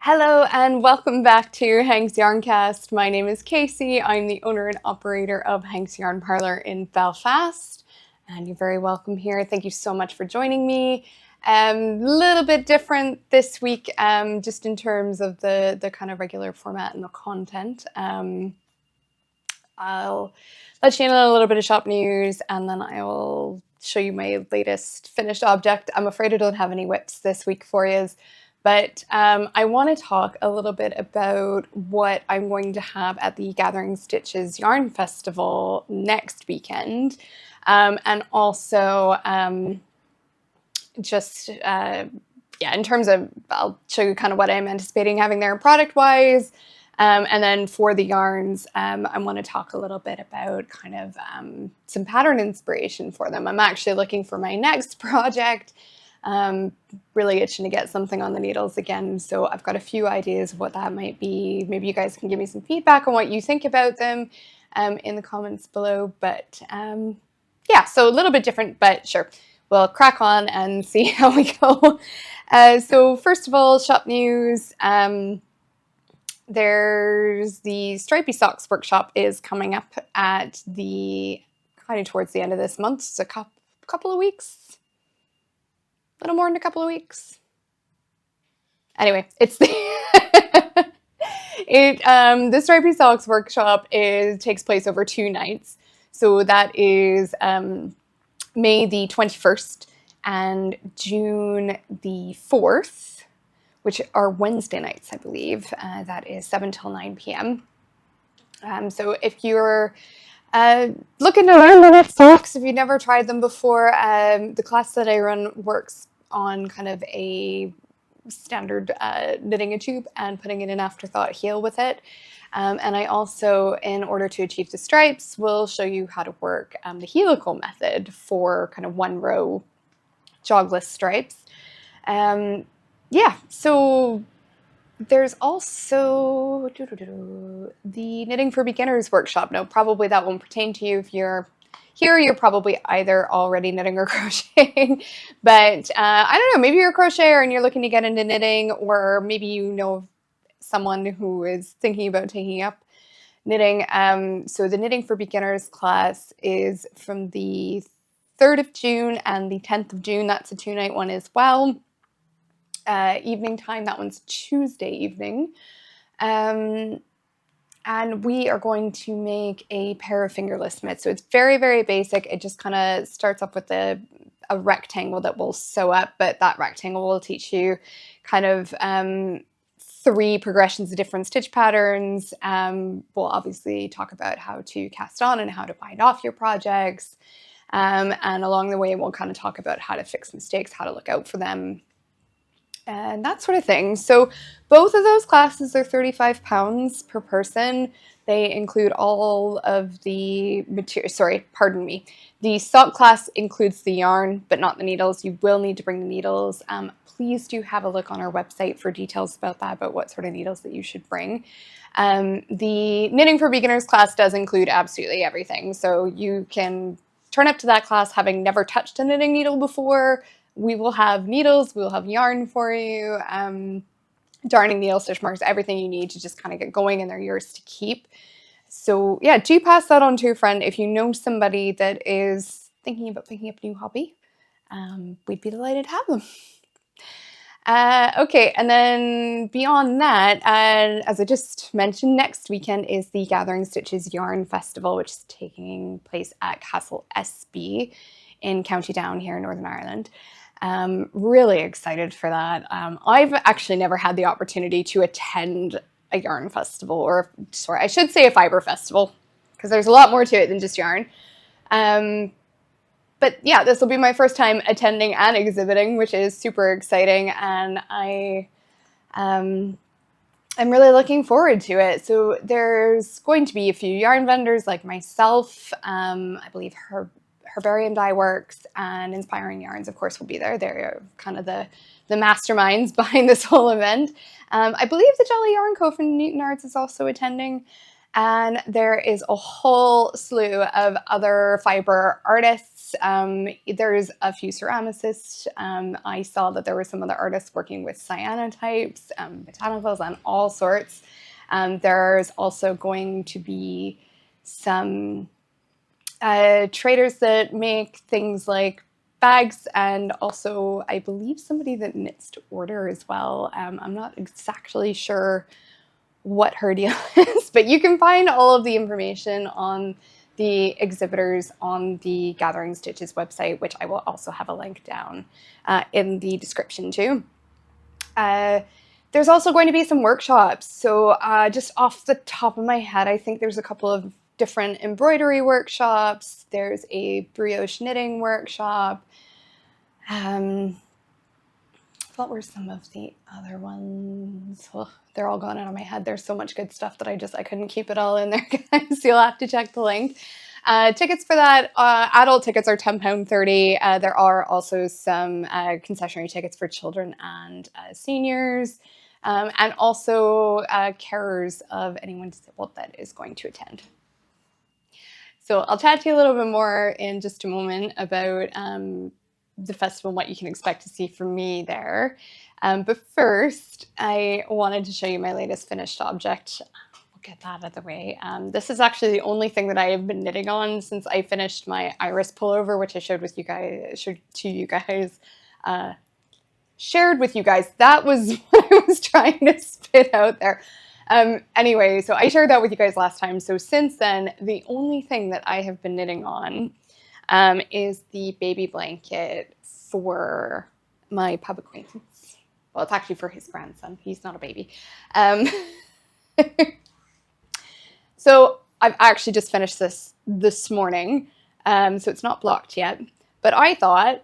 Hello and welcome back to Hank's Yarncast. My name is Casey. I'm the owner and operator of Hank's Yarn Parlour in Belfast, and you're very welcome here. Thank you so much for joining me. Little bit different this week, just in terms of the kind of regular format and the content. I'll let you in on a little bit of shop news, and then I will show you my latest finished object. I'm afraid I don't have any whips this week for you. But I want to talk a little bit about what I'm going to have at the Gathering Stitches Yarn Festival next weekend. And also in terms of, I'll show you kind of what I'm anticipating having there product-wise. And then for the yarns, I want to talk a little bit about kind of some pattern inspiration for them. I'm actually looking for my next project. Really itching to get something on the needles again, so I've got a few ideas of what that might be. Maybe you guys can give me some feedback on what you think about them in the comments below. But yeah, so a little bit different, but sure, we'll crack on and see how we go. So first of all, shop news. There's the Stripy Socks workshop is coming up at the kind of towards the end of this month, so a couple of weeks. A little more than a couple of weeks. Anyway, it's the the Stripy Socks workshop takes place over 2 nights. So that is May the 21st and June the 4th, which are Wednesday nights, I believe. That is 7 till 9 p.m. So if you're looking to learn knit socks, if you've never tried them before, the class that I run works on kind of a standard knitting a tube and putting in an afterthought heel with it. And I also, in order to achieve the stripes, will show you how to work the helical method for kind of 1-row jogless stripes. Yeah, so there's also the Knitting for Beginners workshop. Now, probably that won't pertain to you if you're here. You're probably either already knitting or crocheting, but I don't know, maybe you're a crocheter and you're looking to get into knitting, or maybe you know someone who is thinking about taking up knitting. So the Knitting for Beginners class is from the 3rd of June and the 10th of June. That's a 2-night one as well. Evening time, that one's Tuesday evening. And we are going to make a pair of fingerless mitts. So it's very, very basic. It just kind of starts off with a rectangle that we'll sew up, but that rectangle will teach you kind of 3 progressions of different stitch patterns. We'll obviously talk about how to cast on and how to bind off your projects. And along the way, we'll kind of talk about how to fix mistakes, how to look out for them, and that sort of thing. So both of those classes are £35 per person. They include all of the material. Sorry, pardon me. The sock class includes the yarn, but not the needles. You will need to bring the needles. Please do have a look on our website for details about that, about what sort of needles that you should bring. The Knitting for Beginners class does include absolutely everything. So you can turn up to that class having never touched a knitting needle before. We will have needles, we will have yarn for you, darning needle, stitch marks, everything you need to just kind of get going, and they're yours to keep. So yeah, do pass that on to your friend if you know somebody that is thinking about picking up a new hobby. We'd be delighted to have them. Okay, and then beyond that, as I just mentioned, next weekend is the Gathering Stitches Yarn Festival, which is taking place at Castle Espie in County Down here in Northern Ireland. Really excited for that. I've actually never had the opportunity to attend a yarn festival, or sorry, I should say a fibre festival, because there's a lot more to it than just yarn. But yeah, this will be my first time attending and exhibiting, which is super exciting, and I'm really looking forward to it. So there's going to be a few yarn vendors like myself. I believe Herbarium Dye Works and Inspiring Yarns, of course, will be there. They're kind of the masterminds behind this whole event. I believe the Jolly Yarn Co. from Newtownards is also attending. And there is a whole slew of other fiber artists. There's a few ceramicists. I saw that there were some other artists working with cyanotypes, botanicals, and all sorts. There's also going to be some traders that make things like bags, and also I believe somebody that knits to order as well. I'm not exactly sure what her deal is, but you can find all of the information on the exhibitors on the Gathering Stitches website, which I will also have a link down in the description too. There's also going to be some workshops. So just off the top of my head, I think there's a couple of different embroidery workshops. There's a brioche knitting workshop. What were some of the other ones? Oh, they're all gone out of my head. There's so much good stuff that I couldn't keep it all in there, guys. So you'll have to check the link. Tickets for that, adult tickets are £10.30. There are also some concessionary tickets for children and seniors, and also carers of anyone disabled that is going to attend. So I'll chat to you a little bit more in just a moment about the festival and what you can expect to see from me there. But first, I wanted to show you my latest finished object. We'll get that out of the way. This is actually the only thing that I have been knitting on since I finished my iris pullover, which I shared with you guys. That was what I was trying to spit out there. Anyway, so I shared that with you guys last time. So since then, the only thing that I have been knitting on is the baby blanket for my pub acquaintance. Well, it's actually for his grandson. He's not a baby. So I've actually just finished this morning. So it's not blocked yet. But I thought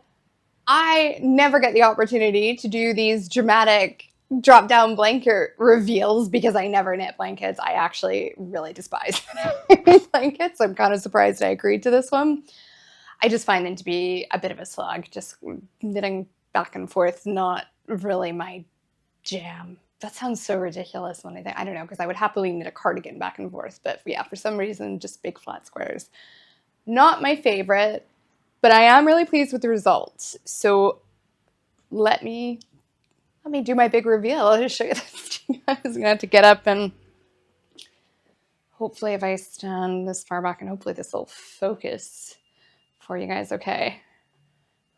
I never get the opportunity to do these dramatic drop-down blanket reveals because I never knit blankets. I actually really despise blankets. I'm kind of surprised I agreed to this one. I just find them to be a bit of a slog. Just knitting back and forth, not really my jam. That sounds so ridiculous when I don't know, because I would happily knit a cardigan back and forth. But yeah, for some reason, just big flat squares. Not my favorite, but I am really pleased with the results. So let me do my big reveal. I'll just show you this. I'm going to have to get up and hopefully if I stand this far back and hopefully this will focus for you guys. Okay.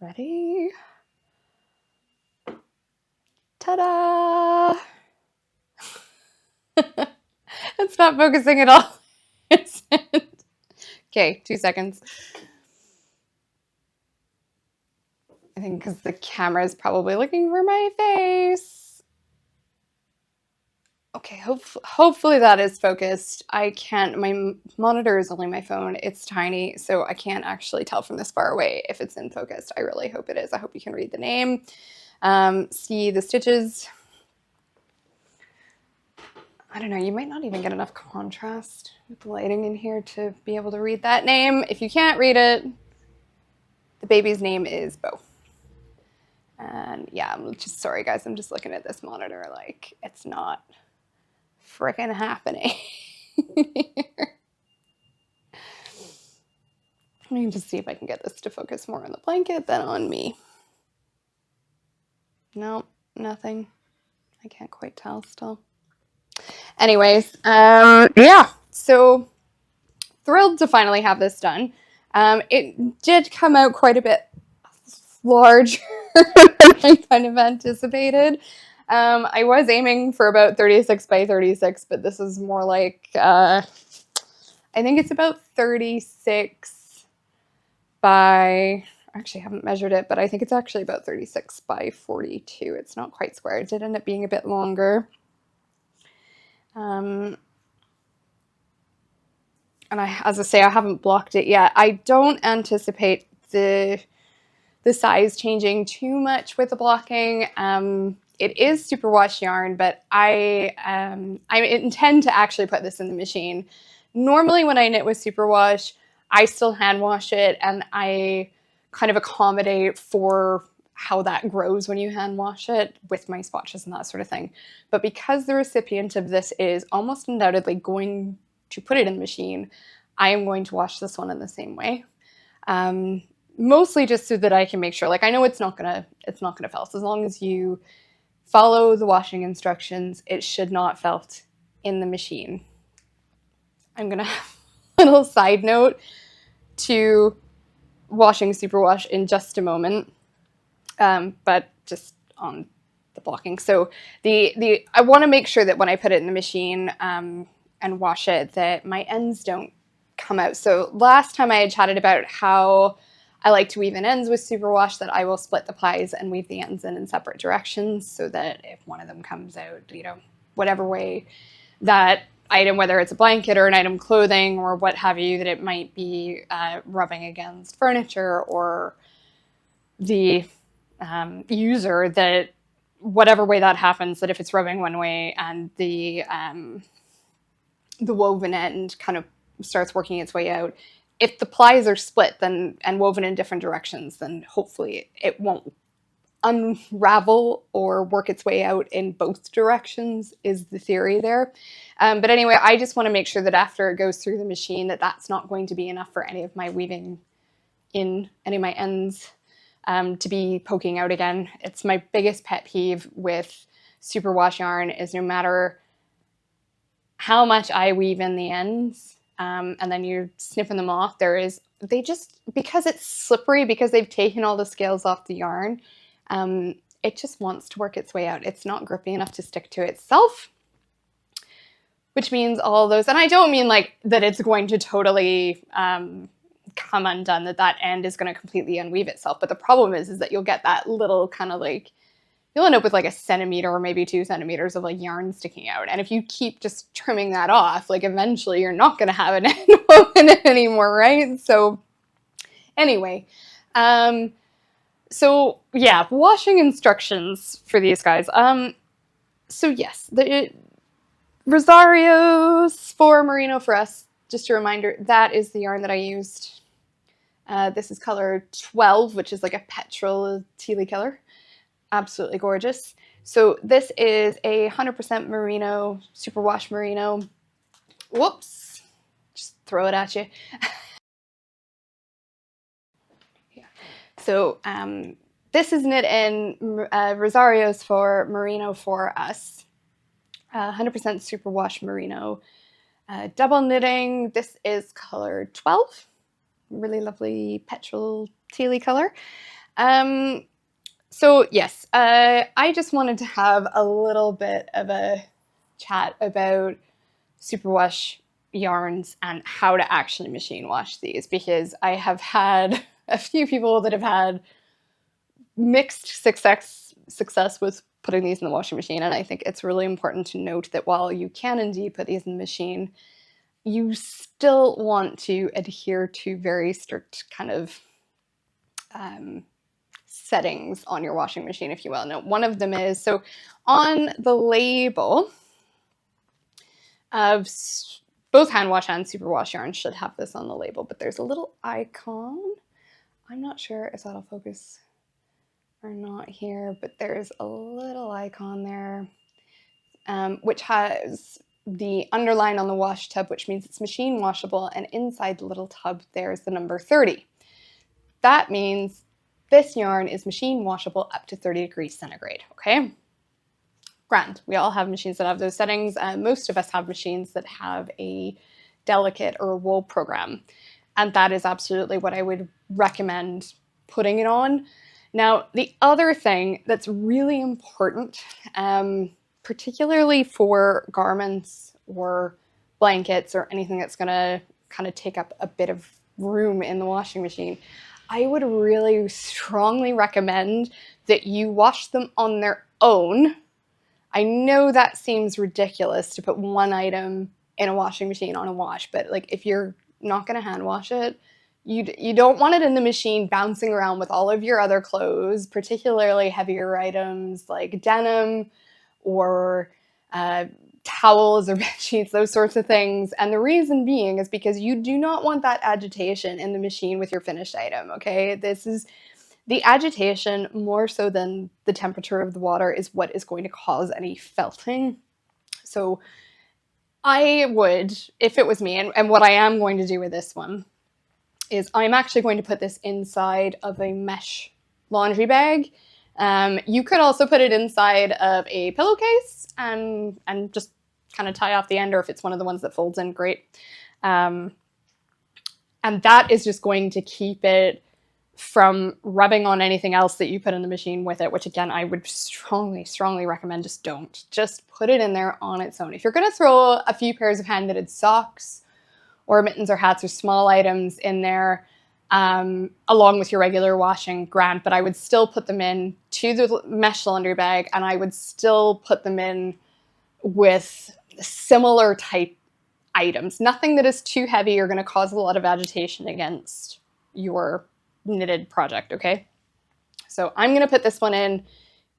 Ready? Ta-da! It's not focusing at all. Okay, 2 seconds. I think because the camera is probably looking for my face. Okay, hopefully that is focused. I can't, my monitor is only my phone. It's tiny, so I can't actually tell from this far away if it's in focus. I really hope it is. I hope you can read the name. See the stitches. I don't know, you might not even get enough contrast with the lighting in here to be able to read that name. If you can't read it, the baby's name is Bo. And yeah, I'm just sorry guys, I'm just looking at this monitor like it's not freaking happening. Let me just see if I can get this to focus more on the blanket than on me. No, nothing. I can't quite tell still. Anyways, yeah, so thrilled to finally have this done. It did come out quite a bit larger than I kind of anticipated. I was aiming for about 36 by 36, but this is more like, I think it's about 36 by, actually I haven't measured it, but I think it's actually about 36 by 42. It's not quite square. It did end up being a bit longer. And as I say, I haven't blocked it yet. I don't anticipate the size changing too much with the blocking. It is superwash yarn, but I intend to actually put this in the machine. Normally when I knit with superwash, I still hand wash it and I kind of accommodate for how that grows when you hand wash it with my swatches and that sort of thing. But because the recipient of this is almost undoubtedly going to put it in the machine, I am going to wash this one in the same way. Mostly just so that I can make sure, like, I know it's not gonna felt. As long as you follow the washing instructions, it should not felt in the machine. I'm gonna have a little side note to washing superwash in just a moment, but just on the blocking. So I want to make sure that when I put it in the machine and wash it, that my ends don't come out. So last time I had chatted about how I like to weave in ends with superwash, that I will split the plies and weave the ends in separate directions so that if one of them comes out, you know, whatever way that item, whether it's a blanket or an item clothing or what have you, that it might be rubbing against furniture or the user, that whatever way that happens, that if it's rubbing one way and the woven end kind of starts working its way out, if the plies are split then and woven in different directions, then hopefully it won't unravel or work its way out in both directions, is the theory there. But anyway, I just want to make sure that after it goes through the machine, that that's not going to be enough for any of my weaving in any of my ends to be poking out again. It's my biggest pet peeve with superwash yarn, is no matter how much I weave in the ends, and then you're snipping them off, they just, because it's slippery, because they've taken all the scales off the yarn, it just wants to work its way out. It's not grippy enough to stick to itself, which means all those, and I don't mean like that it's going to totally come undone, that end is going to completely unweave itself, but the problem is that you'll get that little kind of like, you'll end up with like a centimeter or maybe 2 centimeters of like yarn sticking out. And if you keep just trimming that off, like eventually you're not going to have an end woven anymore, right? So anyway, so yeah, washing instructions for these guys. So yes, the Rosario's for Merino for us, just a reminder, that is the yarn that I used. This is color 12, which is like a petrol tealy color. Absolutely gorgeous. So this is a 100% merino, superwash merino. Whoops, just throw it at you. Yeah. So this is knit in Rosario's for Merino for us. 100% superwash merino. Double knitting, this is color 12. Really lovely petrol tealy color. So yes, I just wanted to have a little bit of a chat about superwash yarns and how to actually machine wash these, because I have had a few people that have had mixed success with putting these in the washing machine, and I think it's really important to note that while you can indeed put these in the machine, you still want to adhere to very strict kind of settings on your washing machine, if you will. Now, one of them is, so on the label of both hand wash and superwash yarns should have this on the label, but there's a little icon. I'm not sure if that'll focus or not here, but there's a little icon there, which has the underline on the wash tub, which means it's machine washable, and inside the little tub there's the number 30. That means this yarn is machine washable up to 30 degrees centigrade, okay? Grand. We all have machines that have those settings. Most of us have machines that have a delicate or a wool program, and that is absolutely what I would recommend putting it on. Now, the other thing that's really important, particularly for garments or blankets or anything that's gonna kind of take up a bit of room in the washing machine, I would really strongly recommend that you wash them on their own. I know that seems ridiculous to put one item in a washing machine on a wash, but like if you're not gonna hand wash it, you don't want it in the machine bouncing around with all of your other clothes, particularly heavier items like denim or towels or bed sheets, those sorts of things. And the reason being is because you do not want that agitation in the machine with your finished item, okay? This is the agitation, more so than the temperature of the water, is what is going to cause any felting. So I would, if it was me, and what I am going to do with this one is I'm actually going to put this inside of a mesh laundry bag. You could also put it inside of a pillowcase and just kind of tie off the end, or if it's one of the ones that folds in, great. And that is just going to keep it from rubbing on anything else that you put in the machine with it, which again, I would strongly, strongly recommend just don't. Just put it in there on its own. If you're going to throw a few pairs of hand-knitted socks or mittens or hats or small items in there, along with your regular washing, grand, but I would still put them in to the mesh laundry bag, and I would still put them in with similar type items. Nothing that is too heavy or going to cause a lot of agitation against your knitted project, okay? So I'm going to put this one in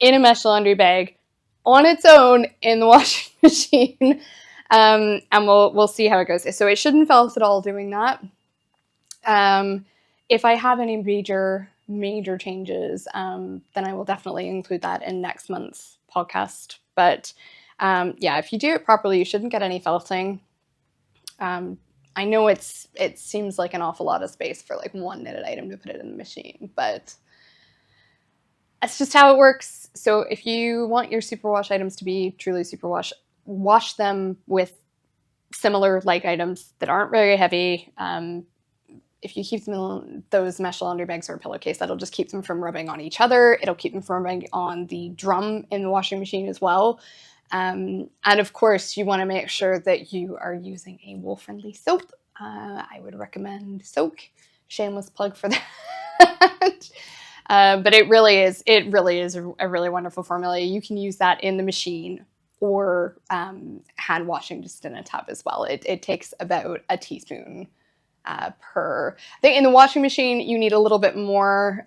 a mesh laundry bag on its own in the washing machine, and we'll see how it goes. So it shouldn't felt at all doing that. If I have any major changes, then I will definitely include that in next month's podcast. But yeah, if you do it properly, you shouldn't get any felting. I know it seems like an awful lot of space for like one knitted item to put it in the machine, but that's just how it works. So if you want your superwash items to be truly superwash, wash them with similar like items that aren't very heavy. If you keep them in those mesh laundry bags or a pillowcase, that'll just keep them from rubbing on each other. It'll keep them from rubbing on the drum in the washing machine as well. And of course, you want to make sure that you are using a wool-friendly soap. I would recommend Soak. Shameless plug for that. But it really is a really wonderful formula. You can use that in the machine or hand washing just in a tub as well. It takes about a teaspoon per. I think in the washing machine, you need a little bit more.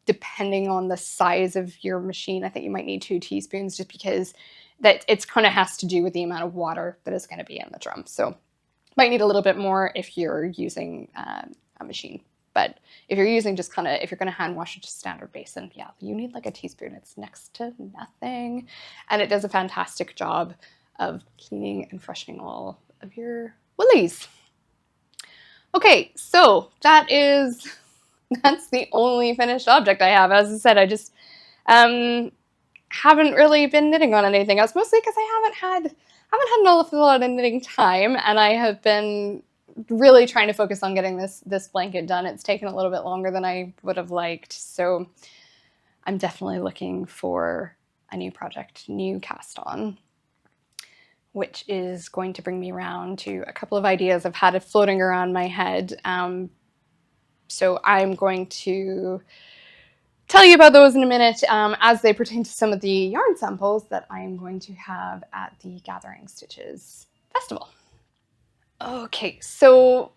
Depending on the size of your machine, I think you might need 2 teaspoons just because that it's kind of has to do with the amount of water that is going to be in the drum. So might need a little bit more if you're using a machine. But if you're using just kind of, if you're going to hand wash it, just standard basin, yeah, you need like a teaspoon. It's next to nothing. And it does a fantastic job of cleaning and freshening all of your woolies. Okay, so that's the only finished object I have. As I said, I just haven't really been knitting on anything else, mostly because I haven't had an awful lot of knitting time, and I have been really trying to focus on getting this blanket done. It's taken a little bit longer than I would have liked, so I'm definitely looking for a new project, new cast on, which is going to bring me around to a couple of ideas I've had floating around my head. So I'm going to tell you about those in a minute as they pertain to some of the yarn samples that I am going to have at the Gathering Stitches Festival. Okay, so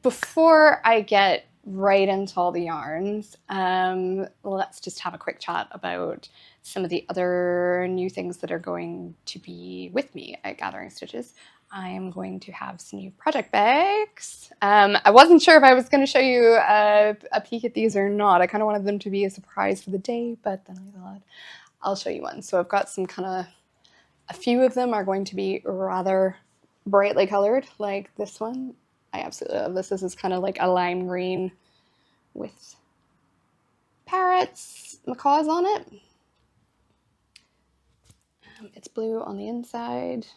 before I get right into all the yarns, let's just have a quick chat about some of the other new things that are going to be with me at Gathering Stitches. I am going to have some new project bags. I wasn't sure if I was going to show you a peek at these or not. I kind of wanted them to be a surprise for the day, but then I thought I'll show you one. So I've got some a few of them are going to be rather brightly colored, like this one. I absolutely love this. This is kind of like a lime green with parrots, macaws on it. It's blue on the inside.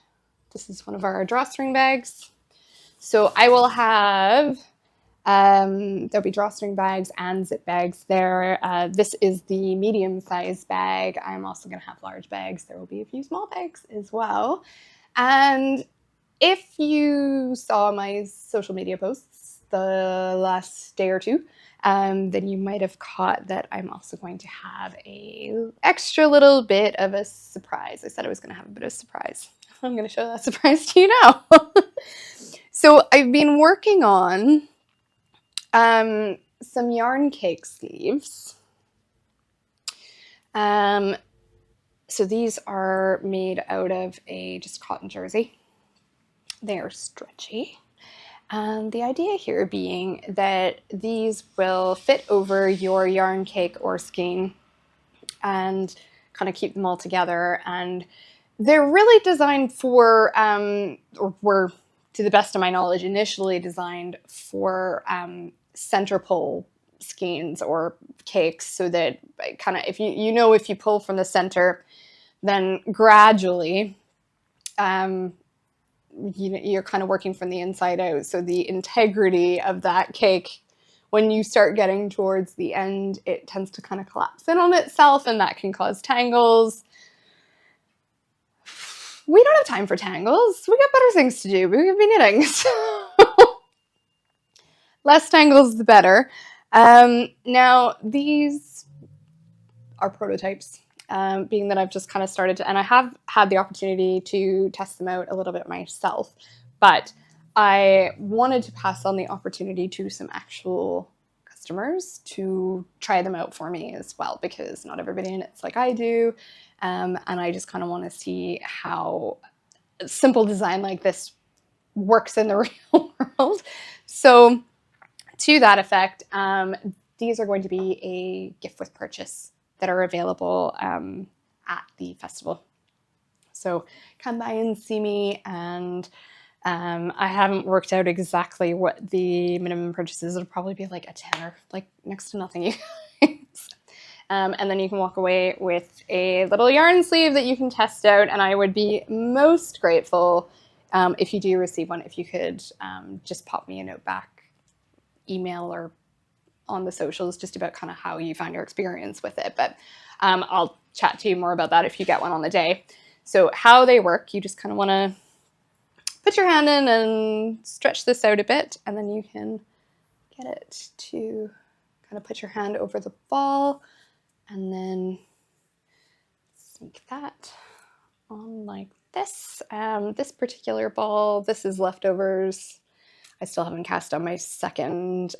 This is one of our drawstring bags. So I will have, there'll be drawstring bags and zip bags there. This is the medium size bag. I'm also going to have large bags. There will be a few small bags as well. And if you saw my social media posts the last day or two, then you might have caught that I'm also going to have a extra little bit of a surprise. I said I was going to have a bit of a surprise. I'm going to show that surprise to you now. So I've been working on some yarn cake sleeves. So these are made out of a just cotton jersey. They are stretchy. And the idea here being that these will fit over your yarn cake or skein and kind of keep them all together. And They're really designed for, or were, to the best of my knowledge, initially designed for center pull skeins or cakes, so that kind of, if if you pull from the center, then gradually you're kind of working from the inside out. So the integrity of that cake, when you start getting towards the end, it tends to kind of collapse in on itself, and that can cause tangles. We don't have time for tangles. We got better things to do. We could be knitting. So less tangles, the better. Now, these are prototypes, being that I've just kind of started to, and I have had the opportunity to test them out a little bit myself, but I wanted to pass on the opportunity to some actual customers to try them out for me as well, because not everybody knits like I do. And I just kind of want to see how a simple design like this works in the real world. So to that effect, these are going to be a gift with purchase that are available at the festival. So come by and see me, and I haven't worked out exactly what the minimum purchase is. It'll probably be like a tenner, like next to nothing, you guys. And then you can walk away with a little yarn sleeve that you can test out, and I would be most grateful if you do receive one, if you could just pop me a note back, email or on the socials, just about kind of how you found your experience with it. But I'll chat to you more about that if you get one on the day. So how they work, you just kind of want to put your hand in and stretch this out a bit, and then you can get it to kind of put your hand over the ball, and then sneak that on like this. This particular ball, this is leftovers. I still haven't cast on my second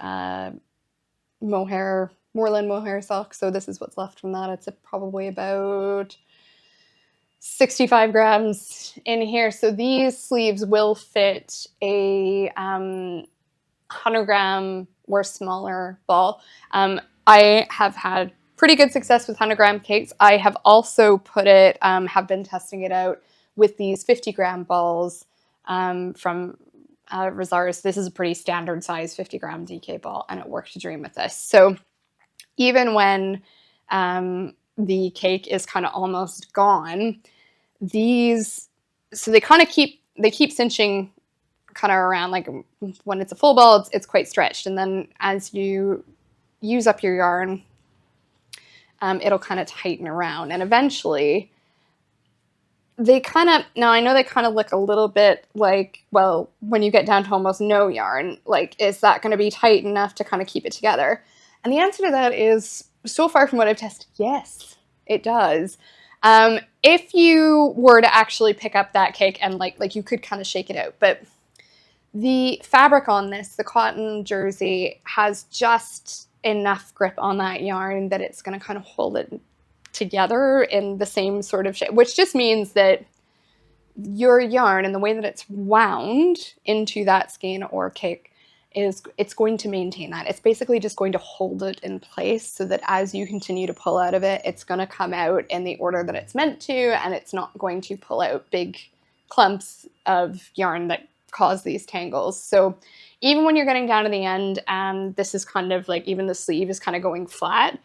moorland mohair sock, so this is what's left from that. It's probably about 65 grams in here. So these sleeves will fit a 100-gram or smaller ball. I have had pretty good success with 100-gram cakes. I have also put it, have been testing it out with these 50-gram balls from Razars. This is a pretty standard size 50-gram DK ball, and it worked a dream with this. So even when the cake is kind of almost gone, these, so they kind of keep cinching kind of around. Like when it's a full ball, it's quite stretched, and then as you use up your yarn, it'll kind of tighten around, and eventually they kind of, now I know they kind of look a little bit like, well, when you get down to almost no yarn, like, is that going to be tight enough to kind of keep it together? And the answer to that is, so far from what I've tested, yes, it does. If you were to actually pick up that cake and like you could kind of shake it out, but the fabric on this, the cotton jersey, has just enough grip on that yarn that it's going to kind of hold it together in the same sort of shape, which just means that your yarn and the way that it's wound into that skein or cake is, it's going to maintain that. It's basically just going to hold it in place so that as you continue to pull out of it, it's going to come out in the order that it's meant to, and it's not going to pull out big clumps of yarn that cause these tangles. So even when you're getting down to the end, and this is kind of like, even the sleeve is kind of going flat,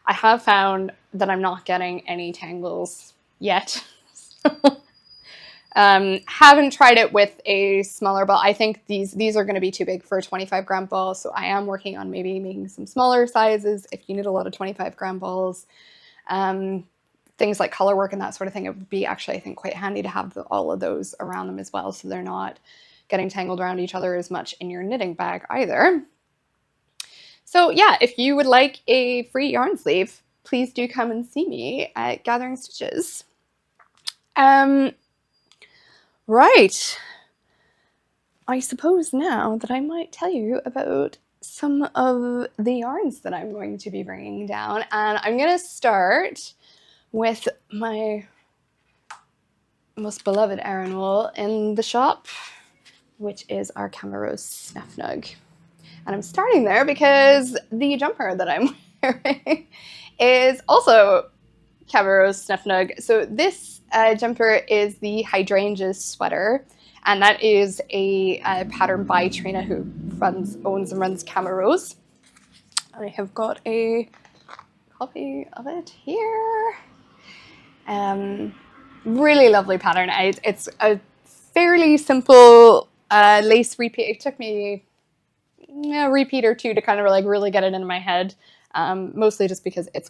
I have found that I'm not getting any tangles yet. Haven't tried it with a smaller ball. I think these are going to be too big for a 25-gram ball, so I am working on maybe making some smaller sizes if you need a lot of 25-gram balls. Things like color work and that sort of thing, it would be actually, I think, quite handy to have all of those around them as well, so they're not getting tangled around each other as much in your knitting bag either. So yeah, if you would like a free yarn sleeve, please do come and see me at Gathering Stitches. Right. I suppose now that I might tell you about some of the yarns that I'm going to be bringing down. And I'm going to start with my most beloved Aran wool in the shop, which is our Camarose Snafnug. And I'm starting there because the jumper that I'm wearing is also Cameros Snufnug. So this jumper is the Hydrangeas Sweater, and that is a pattern by Trina, who owns and runs Cameros. I have got a copy of it here. Really lovely pattern. It's a fairly simple lace repeat. It took me a repeat or two to kind of like really get it into my head. Mostly just because it's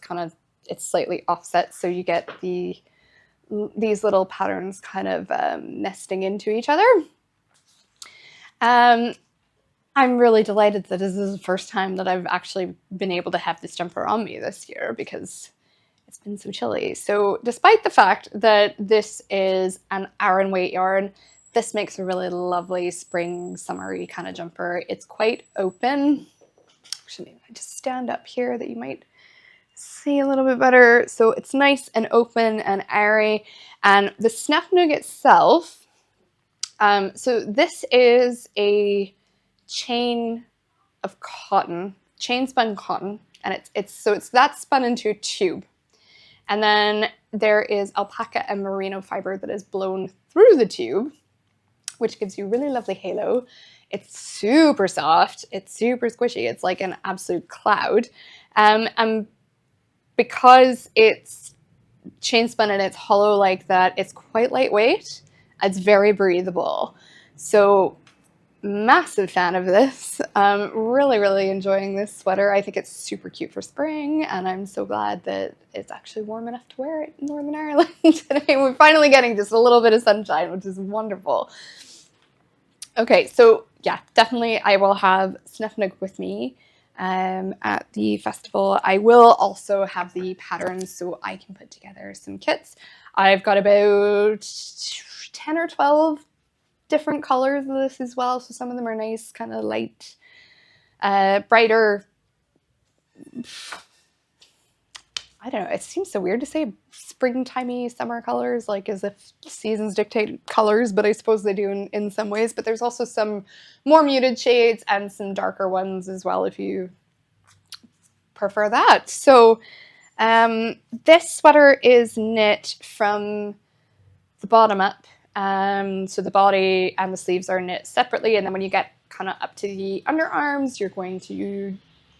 slightly offset, so you get these little patterns kind of nesting into each other. I'm really delighted that this is the first time that I've actually been able to have this jumper on me this year, because it's been so chilly. So despite the fact that this is an Aran weight yarn, this makes a really lovely spring summery kind of jumper. It's quite open. Actually, maybe I just stand up here that you might see a little bit better. So it's nice and open and airy. And the Snufnug itself, so this is a chain of cotton, chain spun cotton, and it's that spun into a tube. And then there is alpaca and merino fiber that is blown through the tube, which gives you a really lovely halo. It's super soft, it's super squishy, it's like an absolute cloud. And because it's chain spun and it's hollow like that, it's quite lightweight, it's very breathable. So massive fan of this. Really enjoying this sweater. I think it's super cute for spring, and I'm so glad that it's actually warm enough to wear it in Northern Ireland today. We're finally getting just a little bit of sunshine, which is wonderful. Okay, so yeah, definitely I will have Snufnug with me at the festival. I will also have the patterns so I can put together some kits. I've got about 10 or 12 different colors of this as well, so some of them are nice, kind of light, brighter. I don't know, it seems so weird to say springtimey summer colors, like as if seasons dictate colors, but I suppose they do in some ways. But there's also some more muted shades and some darker ones as well if you prefer that. So this sweater is knit from the bottom up. So the body and the sleeves are knit separately, and then when you get kind of up to the underarms, you're going to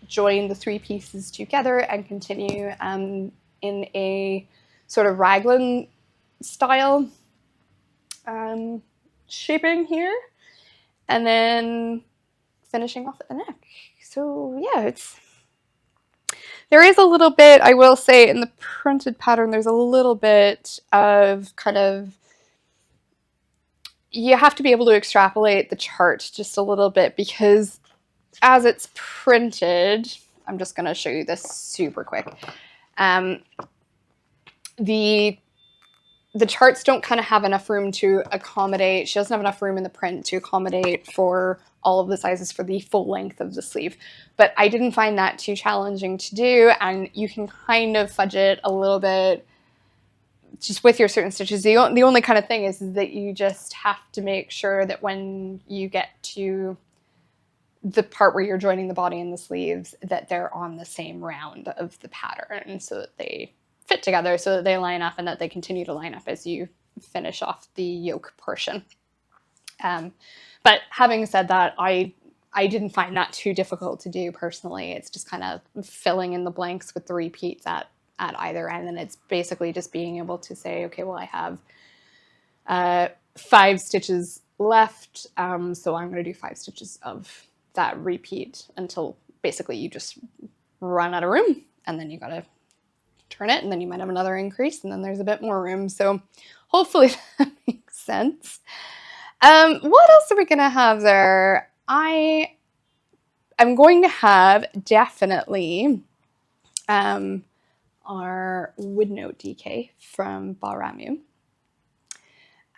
join the three pieces together and continue in a sort of raglan style shaping here, and then finishing off at the neck. So yeah, there is a little bit, I will say, in the printed pattern, there's a little bit of kind of, you have to be able to extrapolate the chart just a little bit, because as it's printed, I'm just going to show you this super quick. The charts don't kind of have enough room to accommodate, she doesn't have enough room in the print to accommodate for all of the sizes for the full length of the sleeve. But I didn't find that too challenging to do, and you can kind of fudge it a little bit just with your certain stitches. The only kind of thing is that you just have to make sure that when you get to the part where you're joining the body and the sleeves, that they're on the same round of the pattern so that they fit together, so that they line up and that they continue to line up as you finish off the yoke portion. But having said that, I didn't find that too difficult to do personally. It's just kind of filling in the blanks with the repeats at either end, and it's basically just being able to say, okay, well, I have 5 stitches left, so I'm going to do 5 stitches of that repeat until basically you just run out of room, and then you got to turn it, and then you might have another increase, and then there's a bit more room. So hopefully that makes sense. What else are we going to have there? I am going to have definitely our Woodnote DK from Balramu.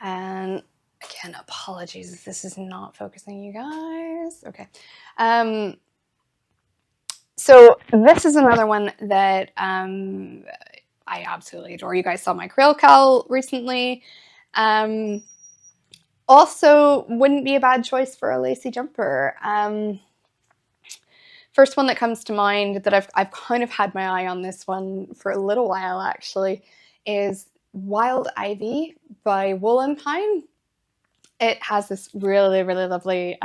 And again, apologies if this is not focusing, you guys. Okay. So this is another one that I absolutely adore. You guys saw my Krill Cowl recently. Also, wouldn't be a bad choice for a lacy jumper. first one that comes to mind that I've kind of had my eye on this one for a little while actually is Wild Ivy by Wool and Pine. It has this really, really lovely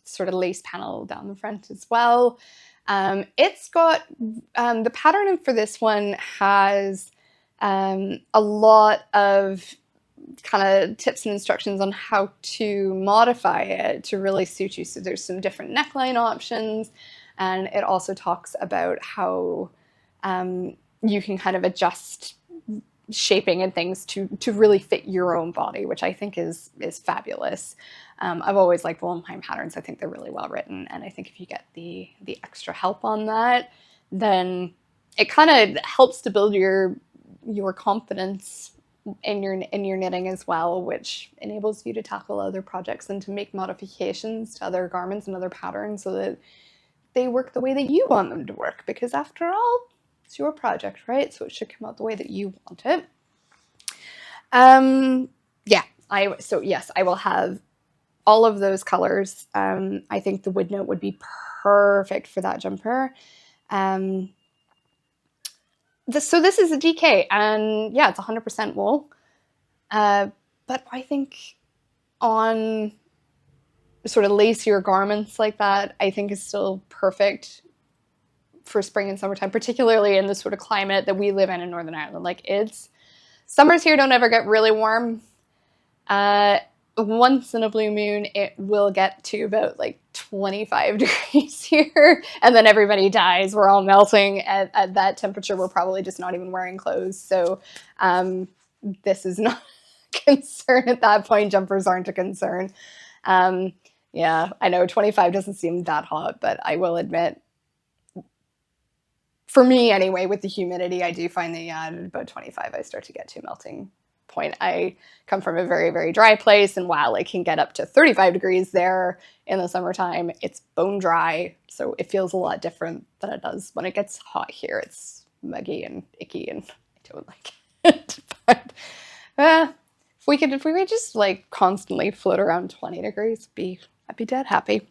sort of lace panel down the front as well. It's got, the patterning for this one has a lot of kind of tips and instructions on how to modify it to really suit you. So there's some different neckline options, and it also talks about how you can kind of adjust shaping and things to really fit your own body, which I think is fabulous. I've always liked Wool and Pine patterns. I think they're really well written, and I think if you get the extra help on that, then it kind of helps to build your confidence in your knitting as well, which enables you to tackle other projects and to make modifications to other garments and other patterns so that they work the way that you want them to work, because after all, it's your project, right? So it should come out the way that you want it. So yes, I will have all of those colors. I think the wood note would be perfect for that jumper. So this is a DK, and yeah, it's 100% wool. But I think on sort of lacier garments like that, I think is still perfect for spring and summertime, particularly in the sort of climate that we live in Northern Ireland. Like, summers here don't ever get really warm. Once in a blue moon, it will get to about like 25 degrees here, and then everybody dies. We're all melting at that temperature. We're probably just not even wearing clothes. So this is not a concern at that point. Jumpers aren't a concern. Yeah, I know 25 doesn't seem that hot, but I will admit, for me anyway, with the humidity, I do find that at about 25, I start to get to melting point. I come from a very, very dry place, and while it can get up to 35 degrees there in the summertime, it's bone dry, so it feels a lot different than it does when it gets hot here. It's muggy and icky, and I don't like it. But if we could just like constantly float around 20 degrees, I'd be dead happy.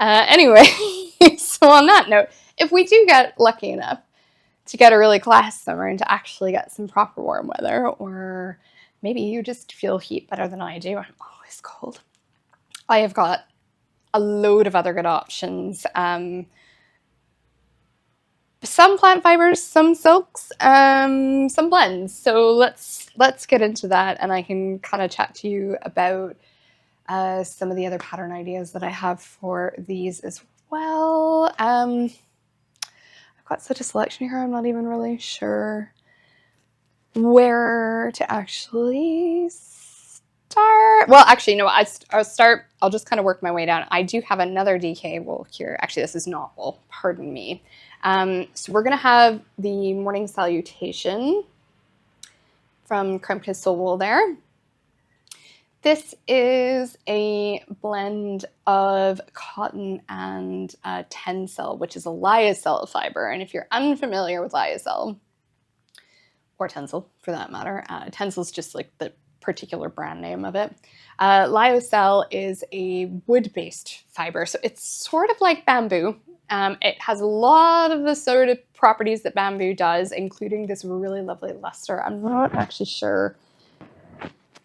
Anyway, so on that note, if we do get lucky enough to get a really class summer and to actually get some proper warm weather, or maybe you just feel heat better than I do, I'm always cold, I have got a load of other good options. Some plant fibers, some silks, some blends. So let's get into that, and I can kind of chat to you about some of the other pattern ideas that I have for these as well. I've got such a selection here, I'm not even really sure where to actually start. Well, actually, no, I'll just kind of work my way down. I do have another DK wool here. Actually, this is not wool, pardon me. So we're going to have the Morning Salutation from Kremke's Soul Wool there. This is a blend of cotton and tencel, which is a lyocell fiber. And if you're unfamiliar with lyocell, or tencel for that matter, tencel is just like the particular brand name of it. Lyocell is a wood-based fiber, so it's sort of like bamboo. It has a lot of the sort of properties that bamboo does, including this really lovely luster. I'm not actually sure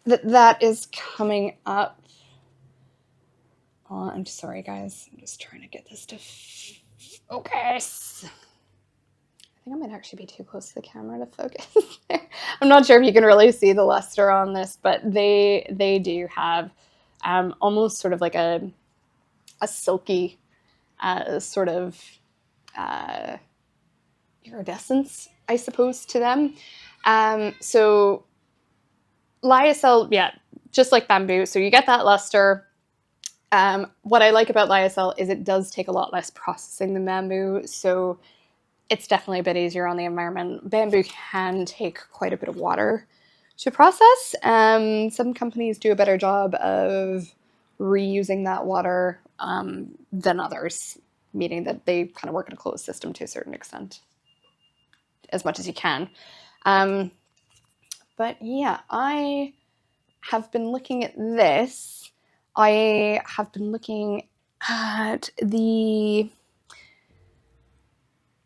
that is coming up. I'm sorry, guys. I'm just trying to get this to focus. I think I might actually be too close to the camera to focus there. I'm not sure if you can really see the luster on this, but they do have almost sort of like a silky sort of iridescence, I suppose, to them. So lyocell, yeah, just like bamboo. So you get that luster. What I like about lyocell is it does take a lot less processing than bamboo. So it's definitely a bit easier on the environment. Bamboo can take quite a bit of water to process. Some companies do a better job of reusing that water than others, meaning that they kind of work in a closed system to a certain extent, as much as you can. But yeah, I have been looking at this. I have been looking at the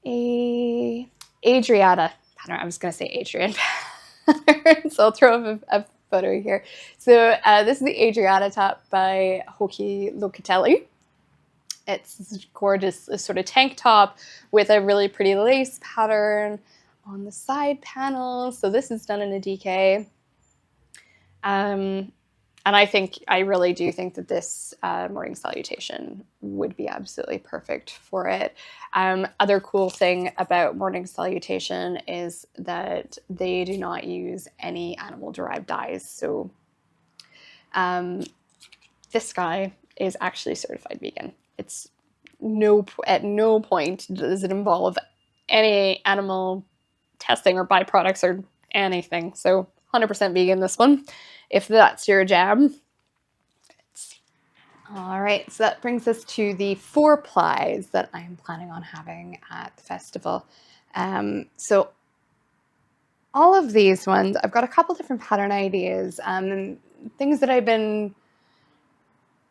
Adriata pattern. I was going to say Adrian pattern, so I'll throw up a photo here. So this is the Adriata top by Hoki Locatelli. It's this gorgeous sort of tank top with a really pretty lace pattern on the side panels. So this is done in a DK. And I really do think that this morning salutation would be absolutely perfect for it. Other cool thing about morning salutation is that they do not use any animal-derived dyes. So this guy is actually certified vegan. It's at no point does it involve any animal testing or byproducts or anything. So 100% vegan, this one, if that's your jam. All right, so that brings us to the 4 plies that I'm planning on having at the festival. So all of these ones, I've got a couple different pattern ideas, things that I've been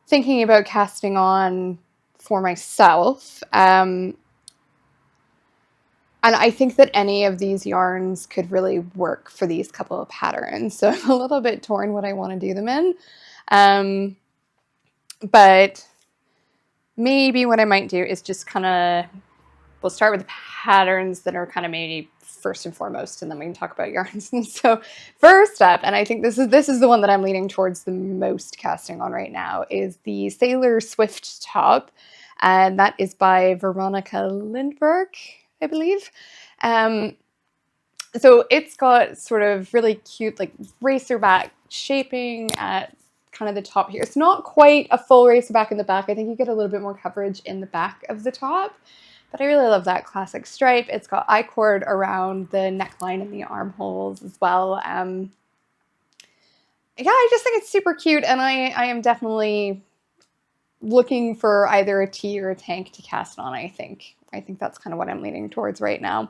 thinking about casting on for myself. And I think that any of these yarns could really work for these couple of patterns. So I'm a little bit torn what I want to do them in. But maybe what I might do is just kind of, we'll start with the patterns that are kind of maybe first and foremost, and then we can talk about yarns. And so first up, and I think this is the one that I'm leaning towards the most casting on right now, is the Sailor Swift top. And that is by Veronica Lindberg, I believe. So it's got sort of really cute, like racer back shaping at kind of the top here. It's not quite a full racer back in the back. I think you get a little bit more coverage in the back of the top, but I really love that classic stripe. It's got I-cord around the neckline and the armholes as well. Yeah, I just think it's super cute, and I am definitely looking for either a tee or a tank to cast on. I think that's kind of what I'm leaning towards right now.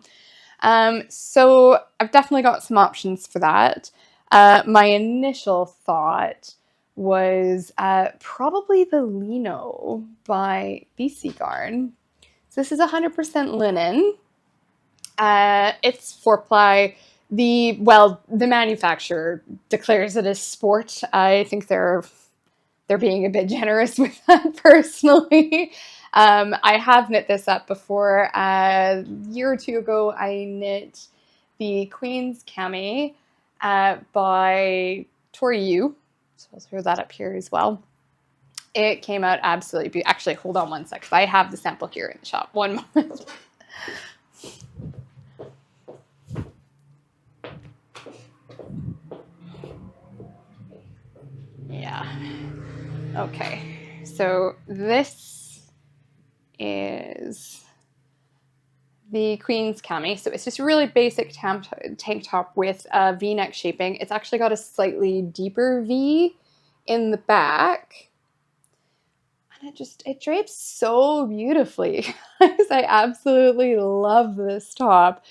So I've definitely got some options for that. My initial thought was probably the Lino by BC Garn. So this is 100% linen. It's 4-ply. The manufacturer declares it as sport. I think they're being a bit generous with that personally. I have knit this up before. A year or two ago, I knit the Queen's Cami by Tori Yu. So I'll throw that up here as well. It came out absolutely beautiful. Actually, hold on one sec. I have the sample here in the shop. One moment. Yeah. Okay. So this is the Queen's Cami. So it's just a really basic tank top with a V-neck shaping. It's actually got a slightly deeper V in the back. And it drapes so beautifully. I absolutely love this top.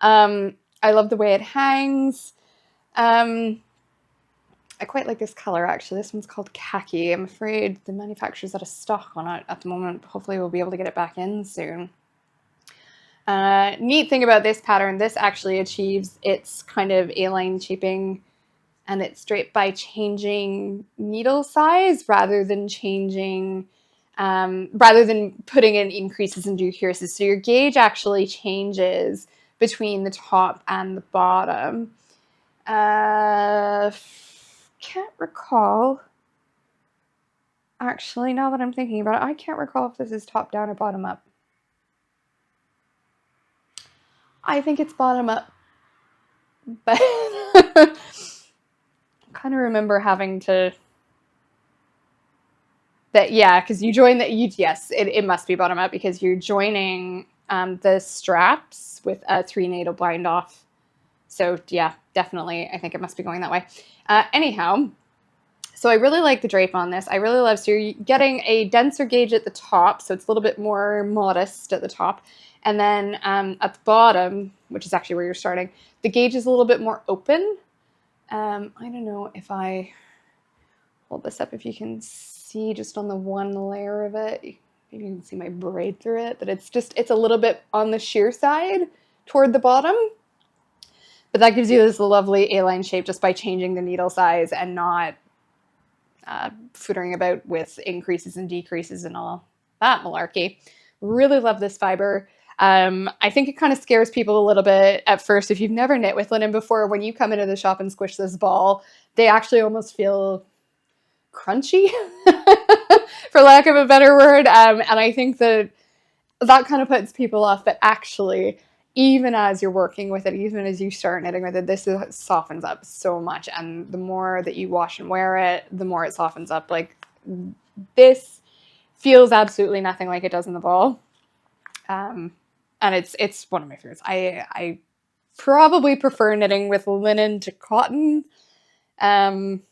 I love the way it hangs. I quite like this color, actually. This one's called Khaki. I'm afraid the manufacturer's out of stock on it at the moment. Hopefully we'll be able to get it back in soon. Neat thing about this pattern, this actually achieves its kind of A-line shaping, and it's draped by changing needle size rather than putting in increases and decreases. So your gauge actually changes between the top and the bottom. Can't recall. Actually, now that I'm thinking about it, I can't recall if this is top down or bottom up. I think it's bottom up, but I kind of remember having to. Yeah, because you join yes, it must be bottom up because you're joining the straps with a 3-needle bind off. So yeah, definitely, I think it must be going that way. Anyhow, so I really like the drape on this. I really love, so you're getting a denser gauge at the top, so it's a little bit more modest at the top. And then at the bottom, which is actually where you're starting, the gauge is a little bit more open. I don't know if I hold this up, if you can see see just on the one layer of it, maybe you can see my braid through it, that it's a little bit on the sheer side toward the bottom. But that gives you this lovely A-line shape just by changing the needle size and not footering about with increases and decreases and all that malarkey. Really love this fiber. I think it kind of scares people a little bit at first. If you've never knit with linen before, when you come into the shop and squish this ball, they actually almost feel crunchy, for lack of a better word. And I think that kind of puts people off. But actually, even as you're working with it, even as you start knitting with it, this softens up so much. And the more that you wash and wear it, the more it softens up. Like, this feels absolutely nothing like it does in the ball. And it's one of my favorites. I probably prefer knitting with linen to cotton. Don't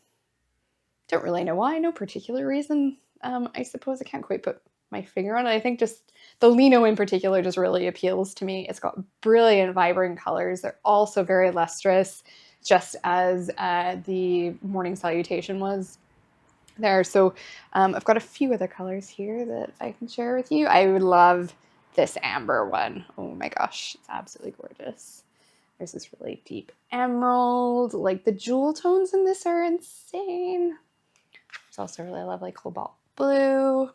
really know why, no particular reason. I suppose I can't quite put my finger on it. I think just the lino in particular just really appeals to me. It's got brilliant, vibrant colors. They're also very lustrous, just as the Morning Salutation was there. So I've got a few other colors here that I can share with you. I would love this amber one. Oh my gosh, it's absolutely gorgeous. There's this really deep emerald. Like, the jewel tones in this are insane. There's also really lovely cobalt blue.